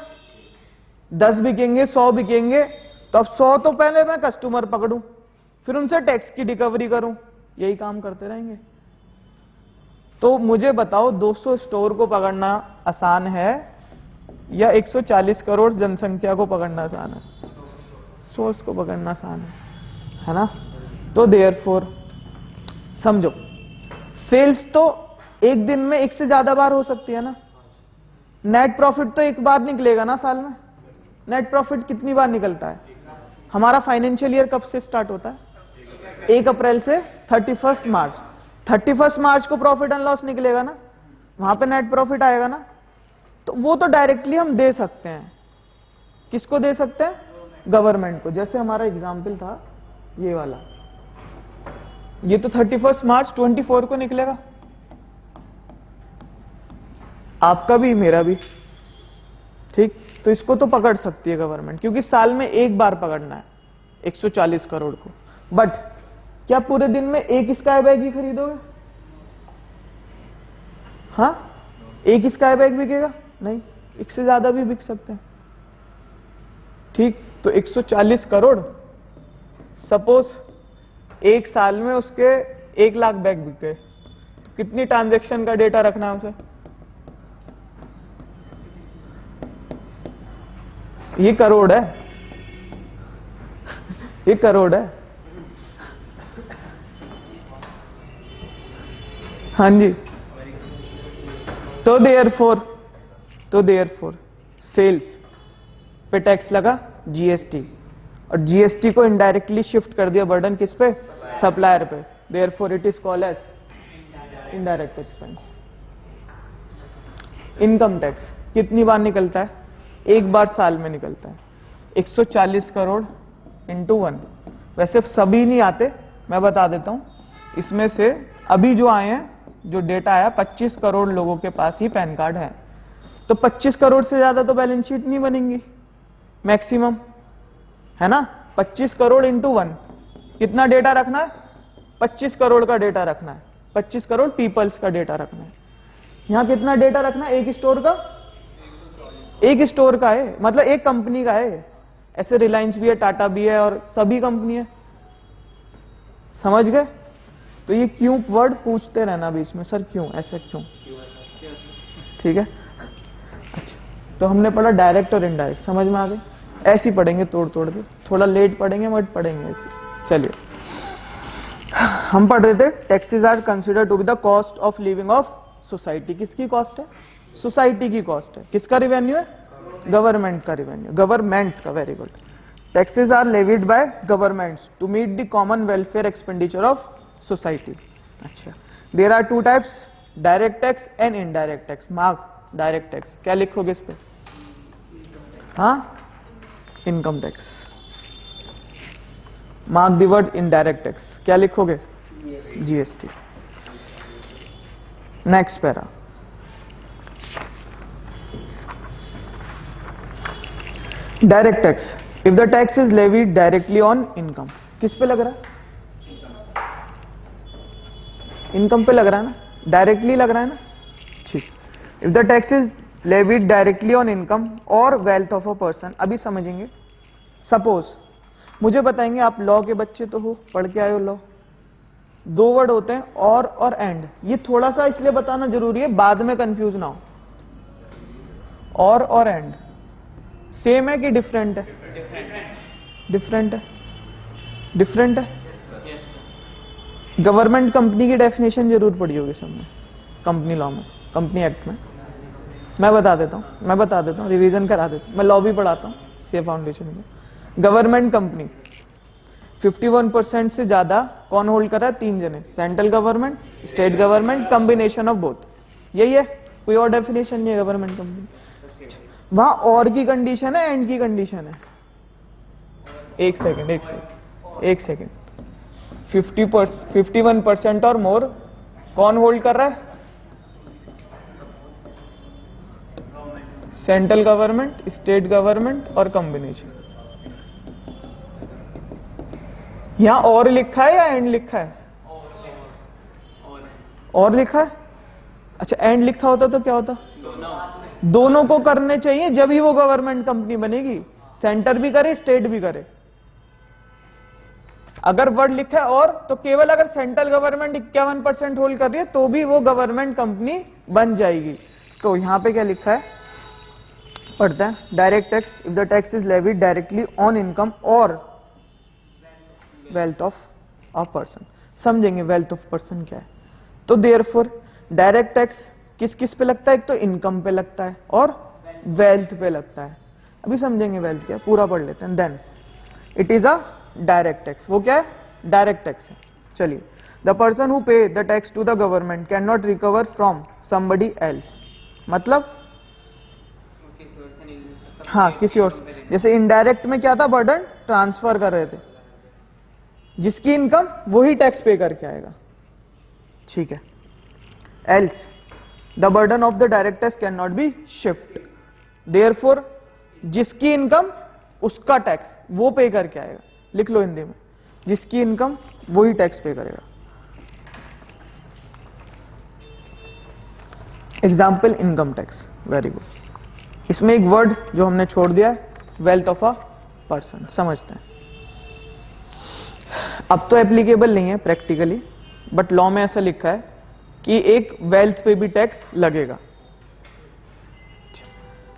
10 बिकेंगे, 100 बिकेंगे, तो अब 100 तो पहले मैं कस्टमर पकड़ूं, फिर उनसे टैक्स की रिकवरी करूं, यही काम करते रहेंगे। तो मुझे बताओ 200 स्टोर को पकड़ना आसान है या 140 करोड़ जनसंख्या को पकड़ना आसान है? स्टोर्स को पकड़ना आसान है ना? तो देयरफॉर समझो, सेल्स तो एक दिन में एक से ज्यादा बार हो सकती है ना। नेट प्रॉफिट तो एक बार निकलेगा ना साल में। नेट प्रॉफिट कितनी बार निकलता है? हमारा फाइनेंशियल ईयर कब से स्टार्ट होता है? 1 अप्रैल से 31 मार्च। 31 मार्च को प्रॉफिट एंड लॉस निकलेगा ना, वहां पे नेट प्रॉफिट आएगा ना। तो वो तो डायरेक्टली हम दे सकते हैं। किसको दे सकते हैं? गवर्नमेंट को। जैसे हमारा एग्जाम्पल था ये वाला, ये तो 31 मार्च 24 को निकलेगा, आपका भी मेरा भी, ठीक? तो इसको तो पकड़ सकती है गवर्नमेंट, क्योंकि साल में एक बार पकड़ना है 140 करोड़ को। बट क्या पूरे दिन में एक स्काई बैग ही खरीदोगे? हाँ, एक स्काई बैग बिकेगा? नहीं, एक से ज्यादा भी बिक सकते हैं, ठीक? तो 140 करोड़, सपोज एक साल में उसके 1 लाख बैग बिक गए, तो कितनी ट्रांजैक्शन का डेटा रखना है उसे? ये करोड़ है, ये करोड़ है। हाँ जी, तो देयरफॉर सेल्स पे टैक्स लगा जीएसटी, और जीएसटी को इनडायरेक्टली शिफ्ट कर दिया बर्डन किस पे? सप्लायर पे। Therefore it is called as indirect expense. Income tax कितनी बार निकलता है? एक बार साल में निकलता है। 140 करोड़ इंटू 1। वैसे सभी नहीं आते, मैं बता देता हूं। इसमें से अभी जो आए हैं जो डेटा आया 25 करोड़ लोगों के पास ही पैन कार्ड है, तो 25 करोड़ से ज्यादा तो बैलेंस शीट नहीं बनेंगी मैक्सिमम, है ना। 25 करोड़ इंटू 1, कितना डेटा रखना है? 25 करोड़ का डेटा रखना है, 25 करोड़ पीपल्स का डेटा रखना है। यहां कितना डेटा रखना है? एक स्टोर का, एक स्टोर का है, मतलब एक कंपनी का है। ऐसे रिलायंस भी है, टाटा भी है और सभी कंपनी है, समझ गए। तो ये क्यों वर्ड पूछते रहना बीच में, सर क्यों, ऐसे क्यों, ठीक है। अच्छा, तो हमने पढ़ा डायरेक्ट और इनडायरेक्ट, समझ में आ गए। ऐसे ही पढ़ेंगे तोड़ तोड़ के, थोड़ा लेट पढ़ेंगे बट पढ़ेंगे ऐसे। चलिए, हम पढ़ रहे थे taxes are consider to be the cost of living of society. किसकी कॉस्ट है? सोसाइटी की कॉस्ट है। किसका रिवेन्यू है? गवर्नमेंट का रिवेन्यू, गवर्नमेंट्स का, very good. Taxes are levied by governments to meet the common welfare expenditure of society. अच्छा, there are two types, direct tax and indirect tax. Mark direct tax, क्या लिखोगे इस पे? हाँ, income tax. Mark the word indirect tax, क्या लिखोगे? GST. Next para, direct tax. If the tax is levied directly on income, किस पे लग रहा है? इनकम पे लग रहा है ना, डायरेक्टली लग रहा है ना, ठीक। If the tax is levied directly on income और वेल्थ ऑफ अ पर्सन, अभी समझेंगे। सपोज मुझे बताएंगे, आप लॉ के बच्चे तो हो, पढ़ के आए हो लॉ, दो वर्ड होते हैं और एंड। ये थोड़ा सा इसलिए बताना जरूरी है, बाद में कंफ्यूज ना हो। और एंड सेम है कि डिफरेंट है? डिफरेंट है, डिफरेंट है। गवर्नमेंट कंपनी की डेफिनेशन जरूर पढ़ी होगी सबने, कंपनी लॉ में, कंपनी एक्ट में। मैं बता देता हूँ, रिवीजन करा देता हूँ। मैं लॉ भी पढ़ाता हूँ सी फाउंडेशन में। गवर्नमेंट कंपनी 51% से ज्यादा कौन होल्ड कर रहा है? 3 जने, central government, state government, combination of both. यही है, कोई और डेफिनेशन नहीं है गवर्नमेंट कंपनी। वहां और की कंडीशन है, एंड की कंडीशन है। एक सेकेंड 51% और मोर कौन होल्ड कर रहा है? सेंट्रल गवर्नमेंट, स्टेट गवर्नमेंट और कॉम्बिनेशन। यहां और लिखा है या एंड लिखा है? और लिखा है। अच्छा, एंड लिखा होता तो क्या होता? दोनों को करने चाहिए, जब ही वो गवर्नमेंट कंपनी बनेगी। सेंटर भी करे, स्टेट भी करे। अगर वर्ड लिखा है और, तो केवल अगर सेंट्रल गवर्नमेंट 51% होल्ड कर रही है तो भी वो गवर्नमेंट कंपनी बन जाएगी। तो यहां पे क्या लिखा है, पढ़ते हैं। Direct tax, if the tax is levied directly on income और वेल्थ ऑफ अ पर्सन। समझेंगे वेल्थ ऑफ पर्सन क्या है। तो देयरफॉर डायरेक्ट टैक्स किस किस पे लगता है? एक तो इनकम पे लगता है और वेल्थ पे लगता है। अभी समझेंगे वेल्थ क्या है, पूरा पढ़ लेते हैं। Then it is a direct tax. वो क्या है? डायरेक्ट टैक्स है। चलिए, the person who pay the tax to the government can not recover from somebody else. मतलब हाँ, किसी और से। जैसे इनडायरेक्ट में क्या था? बर्डन ट्रांसफर कर रहे थे, जिसकी इनकम वही टैक्स पे करके आएगा, ठीक है। Else the burden of the direct tax can not be shift. Therefore जिसकी इनकम उसका टैक्स वो पे करके आएगा। लिख लो हिंदी में, जिसकी इनकम वही टैक्स पे करेगा। Example income tax, very good. इसमें एक वर्ड जो हमने छोड़ दिया है, वेल्थ ऑफ अ पर्सन। समझते हैं। अब तो एप्लीकेबल नहीं है प्रैक्टिकली, बट लॉ में ऐसा लिखा है कि एक वेल्थ पे भी टैक्स लगेगा।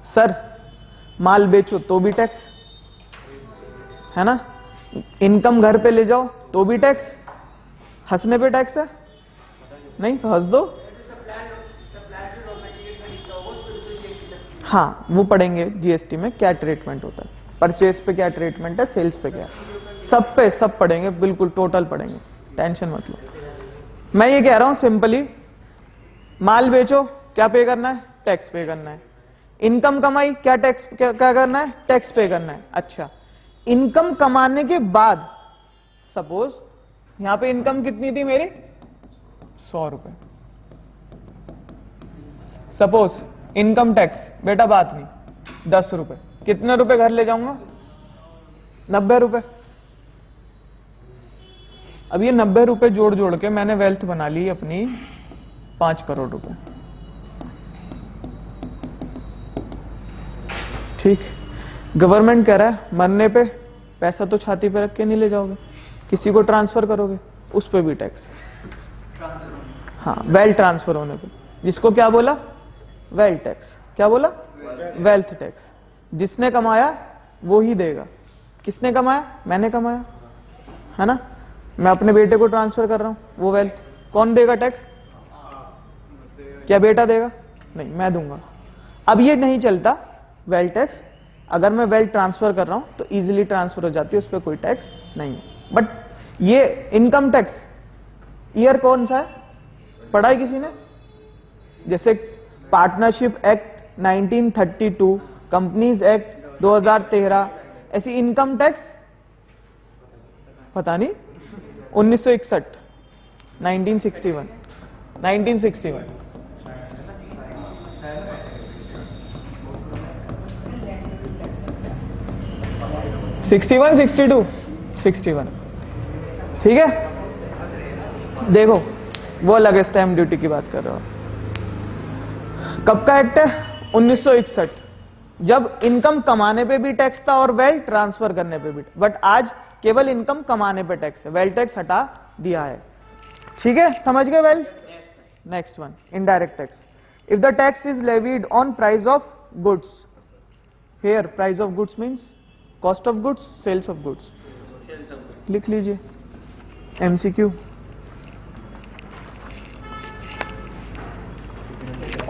सर माल बेचो तो भी टैक्स है ना, इनकम घर पे ले जाओ तो भी टैक्स, हंसने पे टैक्स है नहीं तो हंस दो। हाँ, वो पढ़ेंगे जीएसटी में क्या ट्रीटमेंट होता है, परचेज पे क्या ट्रीटमेंट है, सेल्स पे क्या, सब पे सब पढ़ेंगे, बिल्कुल टोटल पढ़ेंगे, टेंशन मत लो। मैं ये कह रहा हूं सिंपली, माल बेचो क्या पे करना है? टैक्स पे करना है। इनकम कमाई क्या टैक्स क्या करना है? टैक्स पे करना है। अच्छा, इनकम कमाने के बाद सपोज यहां पे इनकम कितनी थी मेरी? 100 रुपए, सपोज इनकम टैक्स, बेटा बात नहीं, 10 रुपए, कितने रुपए घर ले जाऊंगा? 90 रुपए। अब ये 90 रुपए जोड़ जोड़ के मैंने वेल्थ बना ली अपनी 5 करोड़ रुपए। ठीक, गवर्नमेंट कह रहा है मरने पे पैसा तो छाती पे रख के नहीं ले जाओगे, किसी को ट्रांसफर करोगे, उस पे भी टैक्स। हाँ, वेल्थ ट्रांसफर होने पे, जिसको क्या बोला? Wealth tax. क्या बोला? Wealth tax. जिसने कमाया वो ही देगा। किसने कमाया? मैंने कमाया, है ना? मैं अपने बेटे को ट्रांसफर कर रहा हूं, वो वेल्थ कौन देगा टैक्स? क्या बेटा देगा? नहीं, मैं दूंगा। अब ये नहीं चलता वेल्थ टैक्स, अगर मैं वेल्थ ट्रांसफर कर रहा हूं तो इजीली ट्रांसफर हो जाती है, उस पर कोई टैक्स नहीं है। बट ये इनकम टैक्स ईयर कौन सा है? पढ़ा है किसी ने? जैसे पार्टनरशिप एक्ट 1932, कंपनीज एक्ट 2013, ऐसी इनकम टैक्स पता नहीं 1961, 1961, 1961। (61, 62, 61) ठीक है। देखो वो अलग है, स्टैम्प ड्यूटी की बात कर रहे हो। कब का एक्ट है? 1961, जब इनकम कमाने पे भी टैक्स था और वेल्थ ट्रांसफर करने पे भी। बट आज केवल इनकम कमाने पे टैक्स है, वेल्थ टैक्स हटा दिया है। ठीक है, समझ गए wealth? Next one, indirect tax. If the tax is levied on price of goods, here price of goods means cost of goods, sales of goods, लिख लीजिए एमसीक्यू।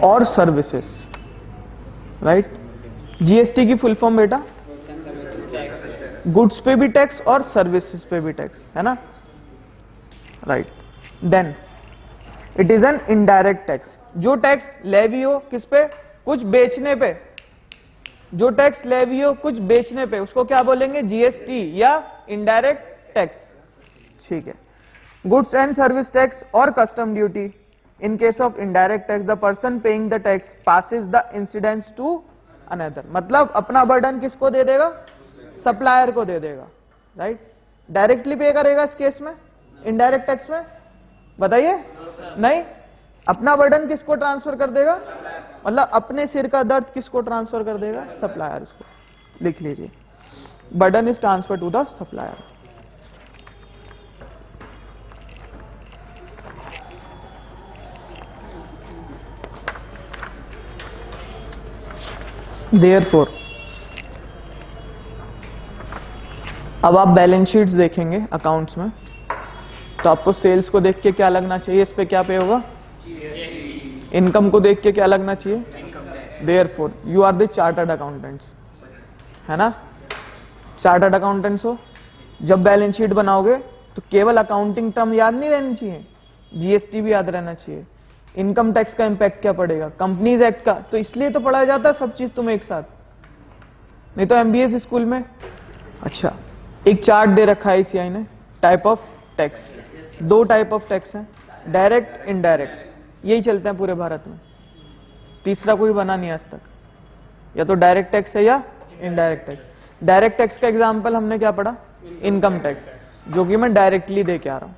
और सर्विसेज, राइट? जीएसटी की फुल फॉर्म बेटा, goods पे भी tax और services पे भी टैक्स, है ना? Right. Then it is an indirect tax. जो टैक्स लेवी हो किस पे? कुछ बेचने पे। जो टैक्स लेवी हो कुछ बेचने पे, उसको क्या बोलेंगे? जीएसटी या इनडायरेक्ट टैक्स। ठीक है। गुड्स एंड सर्विस टैक्स और custom duty. In case of indirect tax, the person paying the tax passes the incidence to another. मतलब अपना बर्डन किसको दे देगा? सप्लायर को दे देगा, राइट? डायरेक्टली पे करेगा इस केस में, इनडायरेक्ट टैक्स में? बताइए। नहीं, अपना बर्डन किसको ट्रांसफर कर देगा? मतलब अपने सिर का दर्द किसको ट्रांसफर कर देगा? सप्लायर को। लिख लीजिए, burden is transfer to the supplier. Therefore, अब आप बैलेंस शीट्स देखेंगे अकाउंट्स में, तो आपको सेल्स को देख के क्या लगना चाहिए? इस पे क्या पे होगा? इनकम को देख के क्या लगना चाहिए? Therefore, you are the chartered accountants, है ना? चार्टर्ड अकाउंटेंट्स हो, जब बैलेंस शीट बनाओगे तो केवल अकाउंटिंग टर्म याद नहीं रहनी चाहिए, जीएसटी भी याद रहना चाहिए। इनकम टैक्स का इंपैक्ट क्या पड़ेगा? कंपनीज एक्ट का, तो इसलिए तो पढ़ाया जाता है सब चीज तुम्हें एक साथ, नहीं तो एमबीए स्कूल में। अच्छा, एक चार्ट दे रखा है सीआई ने, type of tax. 2 type of tax हैं, डायरेक्ट, इनडायरेक्ट, यही चलते हैं पूरे भारत में। तीसरा कोई बना नहीं आज तक, या तो डायरेक्ट टैक्स है या इनडायरेक्ट टैक्स। डायरेक्ट टैक्स का एग्जाम्पल हमने क्या पढ़ा? इनकम टैक्स, जो कि मैं डायरेक्टली दे के आ रहा हूं।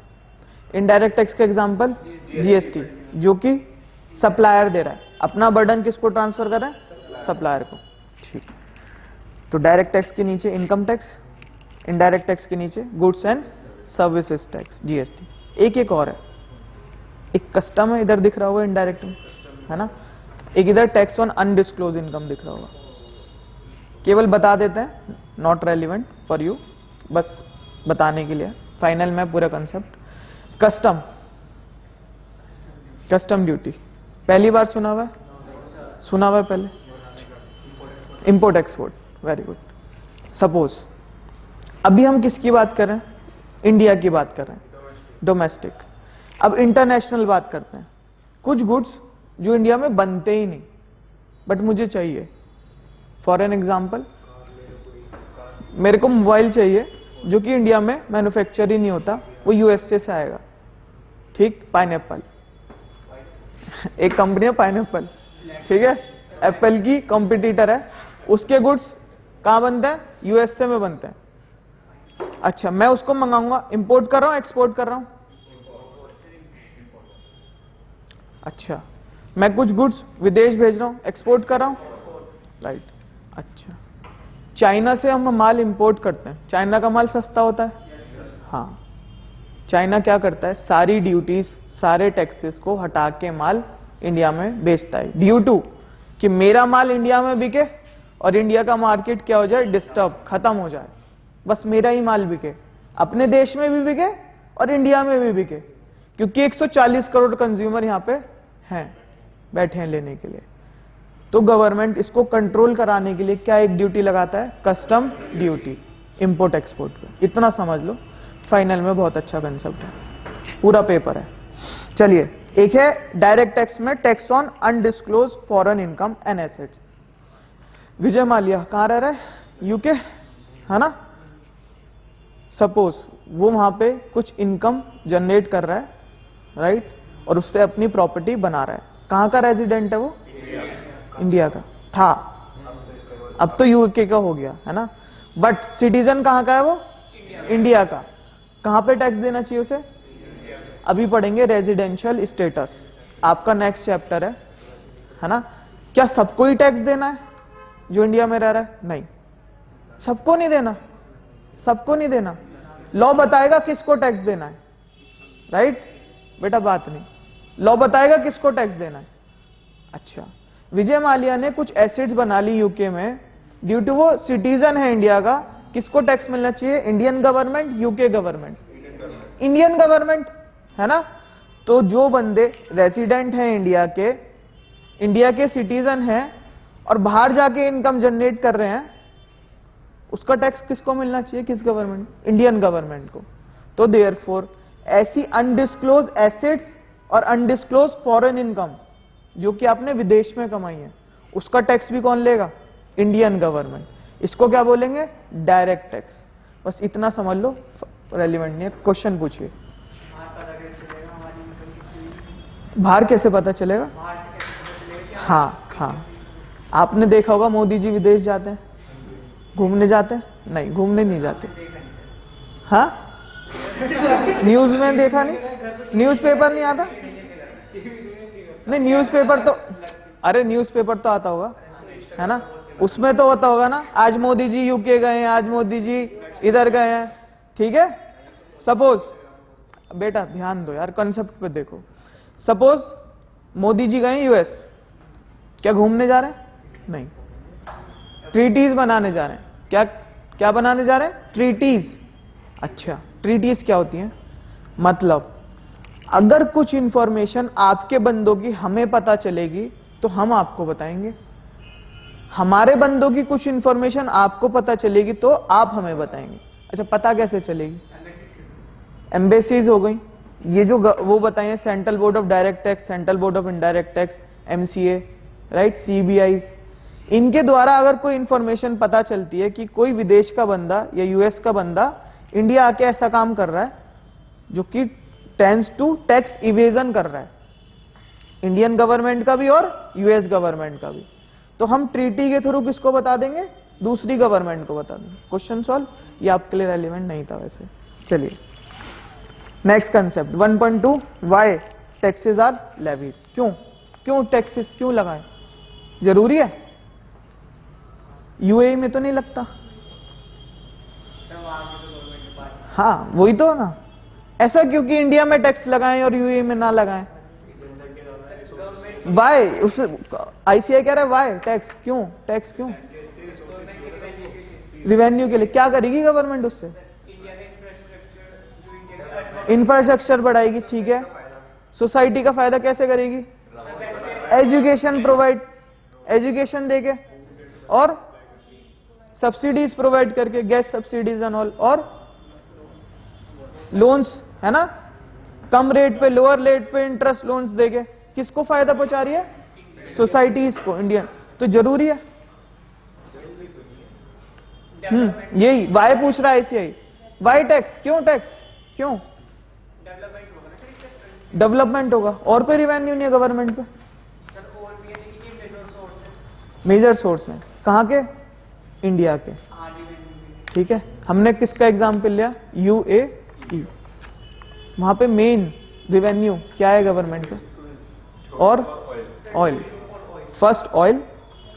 इनडायरेक्ट टैक्स का एग्जाम्पल जीएसटी, जो कि सप्लायर दे रहा है। अपना बर्डन किसको ट्रांसफर कर रहा है? सप्लायर को। ठीक, तो डायरेक्ट टैक्स के नीचे इनकम टैक्स, इनडायरेक्ट टैक्स के नीचे goods and services tax, GST. एक और है, एक कस्टम है इधर दिख रहा होगा इनडायरेक्ट में, है ना? एक इधर टैक्स ऑन अनडिस्क्लोज इनकम दिख रहा होगा। केवल बता देते हैं, नॉट रेलिवेंट फॉर यू, बस बताने के लिए, फाइनल में पूरा कंसेप्ट। कस्टम, कस्टम ड्यूटी पहली बार सुना हुआ है? सुना हुआ है पहले? Import export, very good. Suppose अभी हम किसकी बात कर रहे हैं? इंडिया की बात कर रहे हैं, डोमेस्टिक। अब इंटरनेशनल बात करते हैं। कुछ गुड्स जो इंडिया में बनते ही नहीं बट मुझे चाहिए, फॉर एन एग्जाम्पल मेरे को मोबाइल चाहिए जो कि इंडिया में मैन्युफैक्चर ही नहीं होता, वो यूएसए से आएगा। ठीक, पाइनएप्पल, एक कंपनी है पाइनएप्पल, ठीक है, एप्पल की कॉम्पिटिटर है, उसके गुड्स कहाँ बनते हैं, यूएसए में बनते हैं। अच्छा, मैं उसको मंगाऊंगा, इंपोर्ट कर रहा हूं एक्सपोर्ट कर रहा हूं? अच्छा, मैं कुछ गुड्स विदेश भेज रहा हूं, एक्सपोर्ट कर रहा हूं, राइट। अच्छा, चाइना से हम माल इंपोर्ट करते हैं, चाइना का माल सस्ता होता है? हाँ, चाइना क्या करता है, सारी ड्यूटीज सारे टैक्सेस को हटा के माल इंडिया में बेचता है, ड्यू टू कि मेरा माल इंडिया में बिके और इंडिया का मार्केट क्या हो जाए, डिस्टर्ब, खत्म हो जाए, बस मेरा ही माल बिके, अपने देश में भी बिके और इंडिया में भी बिके, क्योंकि 140 करोड़ कंज्यूमर यहाँ पे हैं, बैठे हैं लेने के लिए। तो गवर्नमेंट इसको कंट्रोल कराने के लिए क्या एक ड्यूटी लगाता है, कस्टम ड्यूटी, इंपोर्ट एक्सपोर्ट पे। इतना समझ लो, फाइनल में बहुत अच्छा कंसेप्ट है, पूरा पेपर है। चलिए, एक है डायरेक्ट टैक्स में tax on undisclosed foreign income and assets. Vijay Mallya कहाँ रह रहा है, यूके, है ना। सपोज वो वहां पे कुछ इनकम जनरेट कर रहा है, राइट, और उससे अपनी प्रॉपर्टी बना रहा है। कहाँ का रेजिडेंट है वो, इंडिया का था, अब तो यूके का हो गया, है ना, बट सिटीजन कहाँ का है वो, इंडिया का। कहाँ पे टैक्स देना चाहिए उसे, अभी पढ़ेंगे रेजिडेंशियल स्टेटस, आपका नेक्स्ट चैप्टर है ना। क्या सबको ही टैक्स देना है जो इंडिया में रह रहा है, नहीं, सबको नहीं देना, सबको नहीं देना, लॉ बताएगा किसको टैक्स देना है, राइट बेटा, बात नहीं, लॉ बताएगा किसको टैक्स देना है। अच्छा, विजय माल्या ने कुछ एसेट्स बना ली यूके में, ड्यू टू वो सिटीजन है इंडिया का, किसको टैक्स मिलना चाहिए, Indian government, UK government, Indian government, है ना। तो जो बंदे रेसिडेंट हैं इंडिया के सिटीजन हैं और बाहर जाके इनकम जनरेट कर रहे हैं, उसका टैक्स किसको मिलना चाहिए, किस गवर्नमेंट, इंडियन गवर्नमेंट को। तो देयरफॉर ऐसी अनडिस्क्लोज एसेट्स और अनडिस्क्लोज फॉरेन इनकम जो कि आपने विदेश में कमाई है, उसका टैक्स भी कौन लेगा, इंडियन गवर्नमेंट। इसको क्या बोलेंगे, डायरेक्ट टैक्स। बस इतना समझ लो, रेलिवेंट नहीं है, क्वेश्चन पूछिए। बाहर कैसे पता चलेगा, हाँ हाँ, आपने देखा होगा मोदी जी विदेश जाते हैं, घूमने जाते हैं, नहीं घूमने नहीं जाते, हाँ न्यूज में देखा नहीं, न्यूज़पेपर नहीं आता, नहीं न्यूज़पेपर तो, अरे न्यूज़पेपर तो आता होगा, है ना, उसमें तो होता होगा ना, आज मोदी जी यूके गए हैं, आज मोदी जी इधर गए हैं, ठीक है। सपोज बेटा ध्यान दो यार, कॉन्सेप्ट पे देखो, सपोज मोदी जी गए यूएस, क्या घूमने जा रहे हैं, नहीं, ट्रीटीज बनाने जा रहे हैं, क्या क्या बनाने जा रहे हैं, ट्रीटीज। अच्छा, ट्रीटीज क्या होती हैं, मतलब अगर कुछ इंफॉर्मेशन आपके बंदों की हमें पता चलेगी तो हम आपको बताएंगे, हमारे बंदों की कुछ इंफॉर्मेशन आपको पता चलेगी तो आप हमें बताएंगे। अच्छा, पता कैसे चलेगी, एम्बेसीज हो गई, ये जो वो बताइए, central board of direct tax, central board of indirect tax, MCA, right, CBIs, इनके द्वारा अगर कोई इंफॉर्मेशन पता चलती है कि कोई विदेश का बंदा या यूएस का बंदा इंडिया आके ऐसा काम कर रहा है जो कि टेंस टू टैक्स इवेजन कर रहा है, इंडियन गवर्नमेंट का भी और यूएस गवर्नमेंट का भी, तो हम ट्रीटी के थ्रू किसको बता देंगे, दूसरी गवर्नमेंट को बता देंगे। क्वेश्चन सॉल्व, ये आपके लिए रेलिवेंट नहीं था वैसे। चलिए next concept 1.2, why taxes are levied, क्यों टैक्सेस क्यों लगाएं, जरूरी है, यूएई में तो नहीं लगता, हाँ वही तो ना, ऐसा क्योंकि इंडिया में टैक्स लगाएं और यूएई में ना लगाएं, वाई, उस आईसीआई कह रहा है वाई टैक्स क्यों, टैक्स क्यों, रिवेन्यू के लिए। क्या करेगी गवर्नमेंट उससे, इंफ्रास्ट्रक्चर बढ़ाएगी, ठीक है, सोसाइटी का फायदा कैसे करेगी, एजुकेशन प्रोवाइड, एजुकेशन देके और सब्सिडीज प्रोवाइड करके, गैस सब्सिडीज एंड ऑल, और लोन्स, है ना, कम रेट पे, लोअर रेट पे इंटरेस्ट लोन्स देके, किसको फायदा पहुंचा रही है, सोसाइटीज को, इंडियन, तो जरूरी है। यही वाई पूछ रहा है आईसीआई, वाई टैक्स, क्यों टैक्स, क्यों, डेवलपमेंट होगा, और कोई रिवेन्यू नहीं है गवर्नमेंट पे, मेजर सोर्स हैं कहाँ के, इंडिया के। ठीक है, हमने किसका एग्जाम्पल लिया, UAE। वहां पे मेन रिवेन्यू क्या है गवर्नमेंट का, और oil, first oil,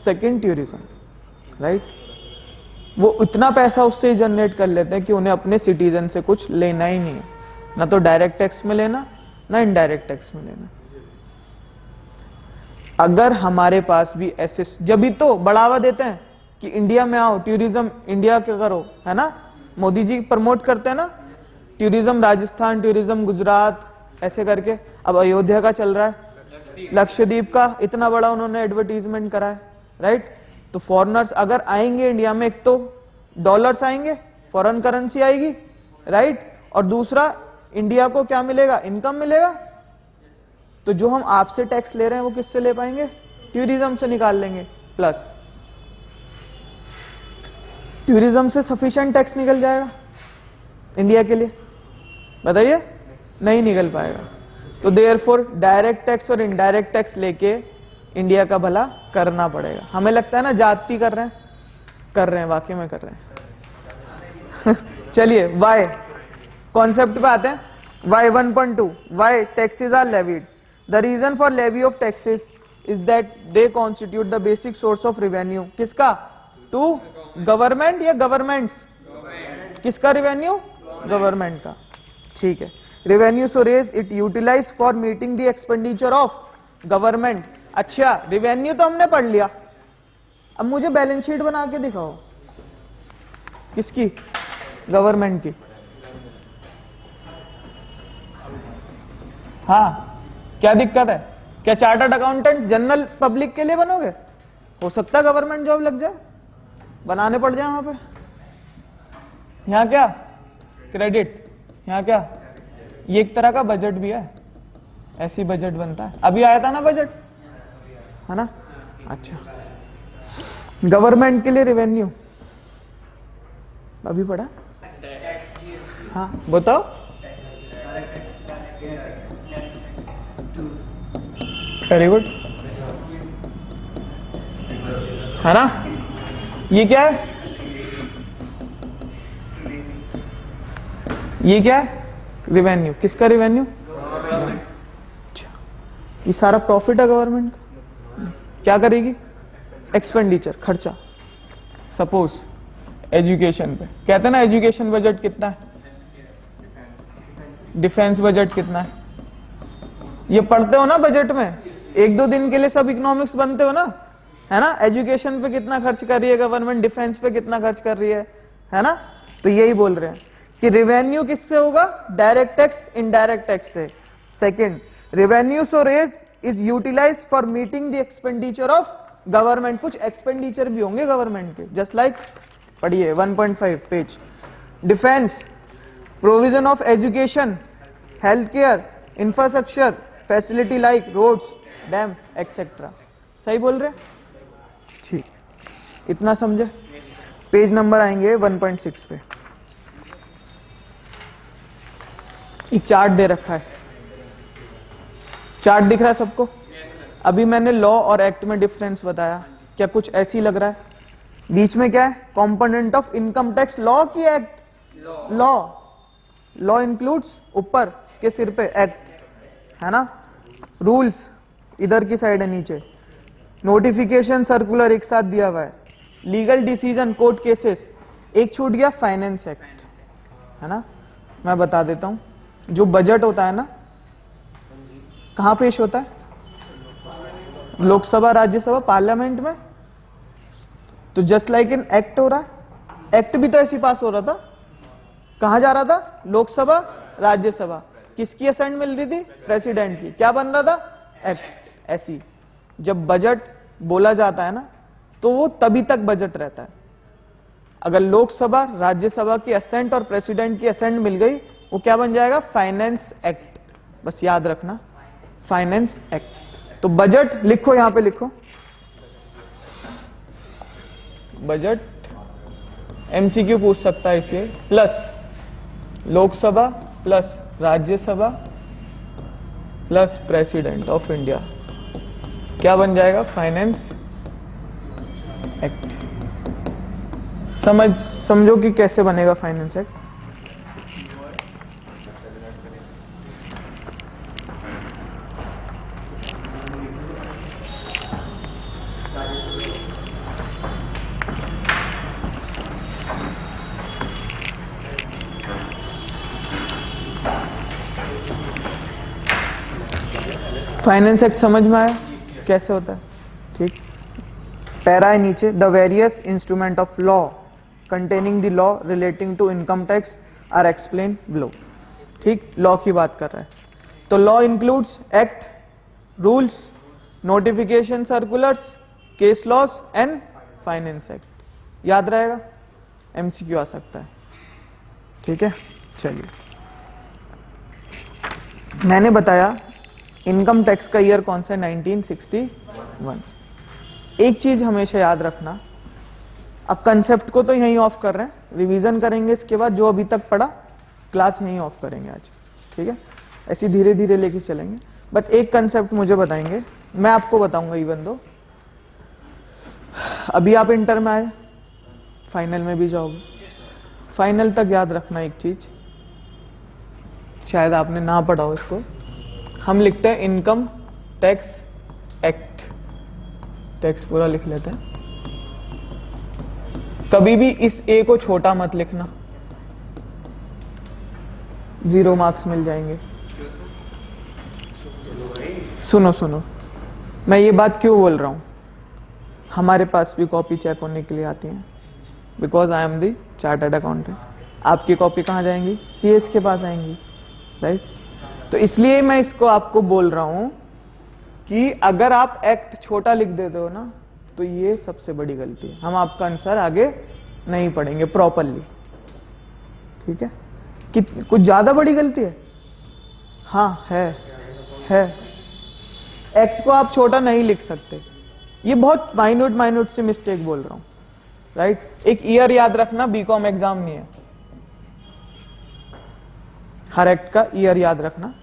second tourism, right. वो इतना पैसा उससे ही जनरेट कर लेते हैं कि उन्हें अपने सिटीजन से कुछ लेना ही नहीं है, ना तो डायरेक्ट टैक्स में लेना, ना इनडायरेक्ट टैक्स में लेना। अगर हमारे पास भी ऐसे, जब भी तो बढ़ावा देते हैं कि इंडिया में आओ, टूरिज्म इंडिया क्या करो, है ना, मोदी जी प्रमोट करते हैं ना, टूरिज्म राजस्थान, टूरिज्म गुजरात, ऐसे करके। अब अयोध्या का चल रहा है, लक्षद्वीप का इतना बड़ा उन्होंने एडवर्टीजमेंट करा है, राइट। तो फॉरेनर्स अगर आएंगे इंडिया में, एक तो डॉलर्स आएंगे, फॉरेन करेंसी आएगी, राइट, और दूसरा इंडिया को क्या मिलेगा, इनकम मिलेगा। तो जो हम आपसे टैक्स ले रहे हैं वो किससे ले पाएंगे, टूरिज्म से निकाल लेंगे। प्लस टूरिज्म से सफिशिएंट टैक्स निकल जाएगा इंडिया के लिए, बताइए, नहीं निकल पाएगा। तो देयरफॉर डायरेक्ट टैक्स और इनडायरेक्ट टैक्स लेके इंडिया का भला करना पड़ेगा। हमें लगता है ना जाति कर रहे हैं, वाकई में कर रहे हैं। चलिए वाई कॉन्सेप्ट पे आते हैं। Why 1.2, why taxes are levied. The reason for levy of taxes is that they constitute the basic source of revenue. किसका, टू गवर्नमेंट या गवर्नमेंट्स, किसका रेवेन्यू, गवर्नमेंट का। ठीक है, revenue so raise it utilize for meeting the expenditure of government. अच्छा, revenue तो हमने पढ़ लिया, अब मुझे बैलेंस शीट बना के दिखाओ, किसकी, गवर्नमेंट की। हाँ, क्या दिक्कत है, क्या चार्टर्ड अकाउंटेंट जनरल पब्लिक के लिए बनोगे, हो सकता है गवर्नमेंट जॉब लग जाए, बनाने पड़ जाए वहां पे। यहां क्या, क्रेडिट, यहां क्या, ये एक तरह का बजट भी है, ऐसी बजट बनता है। अभी आया था ना बजट, है ना। अच्छा, गवर्नमेंट के लिए रेवेन्यू अभी पढ़ा, हाँ बताओ। वेरी गुड, है ना। ये क्या है, ये क्या है, रेवेन्यू, किसका रेवेन्यू, अच्छा। ये सारा प्रॉफिट है गवर्नमेंट का, क्या करेगी, एक्सपेंडिचर, खर्चा। सपोज एजुकेशन पे, कहते हैं ना एजुकेशन बजट कितना है, डिफेंस बजट कितना है, ये पढ़ते हो ना बजट में, एक दो दिन के लिए सब इकोनॉमिक्स बनते हो ना, है ना। एजुकेशन पे कितना खर्च कर रही है गवर्नमेंट, डिफेंस पे कितना खर्च कर रही है ना। तो यही बोल रहे हैं कि रेवेन्यू किससे होगा, डायरेक्ट टैक्स, इनडायरेक्ट टैक्स से। Second, revenue so raise is utilize for meeting the expenditure of government. कुछ एक्सपेंडिचर भी होंगे गवर्नमेंट के, जस्ट लाइक पढ़िए 1.5 page, defence, provision of education, health care, infrastructure, facility like roads, dam, etcetera. सही बोल रहे, ठीक, इतना समझे। पेज नंबर आएंगे 1.6 पे, एक चार्ट दे रखा है, चार्ट दिख रहा है सबको। अभी मैंने लॉ और एक्ट में डिफरेंस बताया, क्या कुछ ऐसी लग रहा है, बीच में क्या है, component of income tax, law की एक्ट, लॉ इंक्लूड्स ऊपर इसके सिर पे एक्ट, है ना, रूल्स इधर की साइड है नीचे, नोटिफिकेशन, सर्कुलर एक साथ दिया हुआ है, लीगल डिसीजन, कोर्ट केसेस, एक छूट गया फाइनेंस एक्ट, है ना। मैं बता देता हूं, जो बजट होता है ना, कहां पेश होता है, लोकसभा, राज्यसभा, पार्लियामेंट में। तो जस्ट लाइक इन एक्ट हो रहा है, एक्ट भी तो ऐसी पास हो रहा था, कहां जा रहा था, लोकसभा, राज्यसभा, किसकी असेंट मिल रही थी, प्रेसिडेंट की, क्या बन रहा था, एक्ट। ऐसी जब बजट बोला जाता है ना, तो वो तभी तक बजट रहता है। अगर लोकसभा, राज्यसभा की असेंट और प्रेसिडेंट की असेंट मिल गई, वो क्या बन जाएगा, फाइनेंस एक्ट। बस याद रखना, फाइनेंस एक्ट। तो बजट लिखो, यहां पे लिखो, बजट एमसीक्यू पूछ सकता है इसे, plus Lok Sabha plus Rajya Sabha plus president of India, क्या बन जाएगा, फाइनेंस एक्ट। समझो कि कैसे बनेगा फाइनेंस एक्ट। फाइनेंस एक्ट समझ में आया कैसे होता है? ठीक। पैरा है नीचे, the various instrument of law containing the law relating to income tax are explain below. ठीक, लॉ की बात कर रहा है। तो law includes act, rules, notification circulars, case laws and finance act. याद रहेगा, एमसीक्यू आ सकता है। ठीक है, चलिए। मैंने बताया इनकम टैक्स का ईयर कौन सा है? 1961। एक चीज हमेशा याद रखना, अब कंसेप्ट को तो यहीं ऑफ कर रहे हैं, रिवीजन करेंगे इसके बाद, जो अभी तक पढ़ा क्लास यहीं ऑफ करेंगे आज। ठीक है, ऐसे धीरे धीरे लेके चलेंगे। बट एक कंसेप्ट मुझे बताएंगे, मैं आपको बताऊंगा। इवन दो अभी आप इंटर में आए, फाइनल में भी जाओगे, फाइनल तक याद रखना एक चीज, शायद आपने ना पढ़ा हो इसको। हम लिखते हैं इनकम टैक्स एक्ट, टैक्स पूरा लिख लेते हैं। कभी भी इस ए को छोटा मत लिखना, 0 मार्क्स मिल जाएंगे। सुनो, मैं ये बात क्यों बोल रहा हूं? हमारे पास भी कॉपी चेक होने के लिए आती है, because I am the chartered accountant. आपकी कॉपी कहां जाएंगी? सीएस के पास आएंगी, राइट? तो इसलिए मैं इसको आपको बोल रहा हूं कि अगर आप एक्ट छोटा लिख देते हो ना, तो ये सबसे बड़ी गलती है। हम आपका आंसर आगे नहीं पढ़ेंगे प्रॉपरली। ठीक है, कि कुछ ज्यादा बड़ी गलती है? हाँ है। एक्ट को आप छोटा नहीं लिख सकते, ये बहुत माइन्यूट सी मिस्टेक बोल रहा हूं, राइट? एक ईयर याद रखना, बीकॉम एग्जाम नहीं है, हर एक्ट का ईयर याद रखना।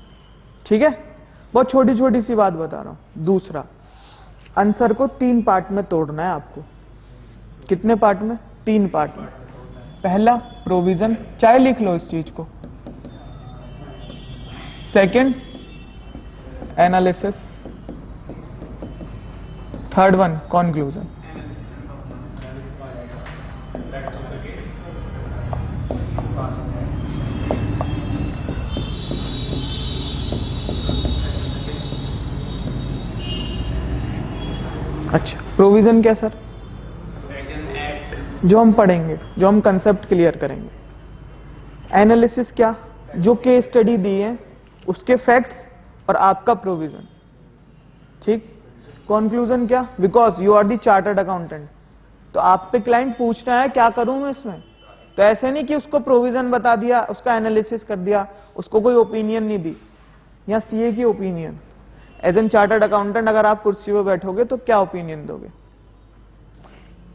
ठीक है, बहुत छोटी छोटी सी बात बता रहा हूं। दूसरा, आंसर को 3 पार्ट में तोड़ना है आपको। कितने पार्ट में? 3 पार्ट में। पहला प्रोविजन, चाहे लिख लो इस चीज को। Second analysis, third one conclusion. अच्छा, प्रोविजन क्या सर? जो हम पढ़ेंगे, जो हम कंसेप्ट क्लियर करेंगे। एनालिसिस क्या? जो केस स्टडी दी है उसके फैक्ट्स और आपका प्रोविजन। ठीक। कंक्लूजन क्या? Because you are the chartered accountant, तो आप पे क्लाइंट पूछना है क्या करूं मैं इसमें। तो ऐसे नहीं कि उसको प्रोविजन बता दिया, उसका एनालिसिस कर दिया, उसको कोई ओपिनियन नहीं दी। यहाँ सीए की opinion, as an chartered accountant अगर आप कुर्सी पर बैठोगे तो क्या ओपिनियन दोगे?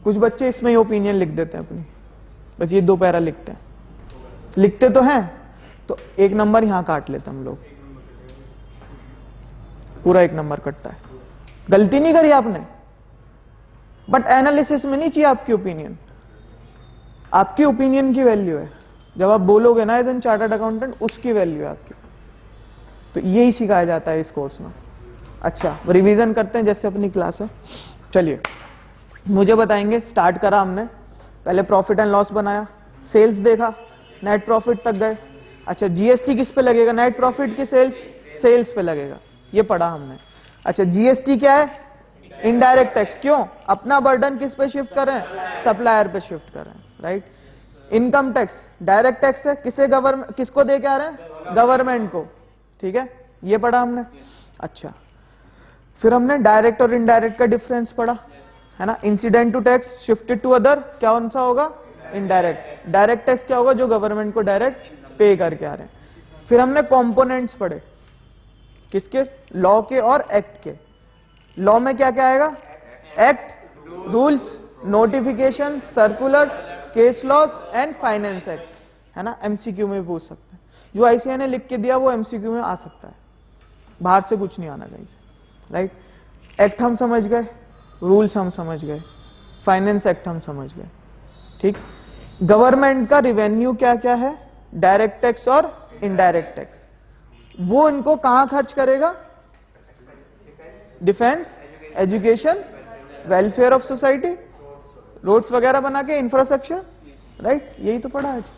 कुछ बच्चे इसमें ही ओपिनियन लिख देते हैं अपनी, बस ये 2 पैरा लिखते हैं। लिखते तो हैं, तो 1 नंबर यहां काट लेते हम लोग, पूरा 1 नंबर कटता है। गलती नहीं करी आपने, बट एनालिसिस में नहीं चाहिए आपकी ओपिनियन। आपकी ओपिनियन की वैल्यू है, जब आप बोलोगे ना एज एन चार्टर्ड अकाउंटेंट, उसकी वैल्यू है आपकी। तो यही सिखाया जाता है इस कोर्स में। अच्छा, रिवीजन करते हैं जैसे अपनी क्लास है। चलिए, मुझे बताएंगे, स्टार्ट करा हमने, पहले प्रॉफिट एंड लॉस बनाया, सेल्स देखा, नेट प्रॉफिट तक गए। अच्छा, जीएसटी किस पे लगेगा? नेट प्रॉफिट की सेल्स पे लगेगा, ये पढ़ा हमने। अच्छा, जीएसटी क्या है? Indirect tax. क्यों? अपना बर्डन किस पे शिफ्ट कर रहे हैं? सप्लायर पे शिफ्ट कर रहे हैं, right? Income tax direct tax है, किसको दे के आ रहे हैं? गवर्नमेंट को। ठीक है, ये पढ़ा हमने। अच्छा, फिर हमने डायरेक्ट और इनडायरेक्ट का डिफरेंस पढ़ा, है ना? Incident to tax shifted to other, क्या कौन सा होगा? इनडायरेक्ट। डायरेक्ट टैक्स क्या होगा? जो गवर्नमेंट को डायरेक्ट पे करके आ रहे हैं। फिर हमने कंपोनेंट्स पढ़े, किसके? लॉ के और एक्ट के। लॉ में क्या क्या आएगा? Act, rules, notification, circulars, case laws and finance act, है ना? एमसीक्यू में भी पूछ सकते हैं। जो आईसीआई ने लिख के दिया वो एमसीक्यू में आ सकता है, बाहर से कुछ नहीं आना कहीं से, राइट? एक्ट हम समझ गए, रूल्स हम समझ गए, फाइनेंस एक्ट हम समझ गए, ठीक। गवर्नमेंट का रिवेन्यू क्या क्या है, डायरेक्ट टैक्स और इनडायरेक्ट टैक्स, वो इनको कहां खर्च करेगा, defence, education, welfare of society, roads वगैरह बना के, इंफ्रास्ट्रक्चर, राइट, यही तो पढ़ा आज।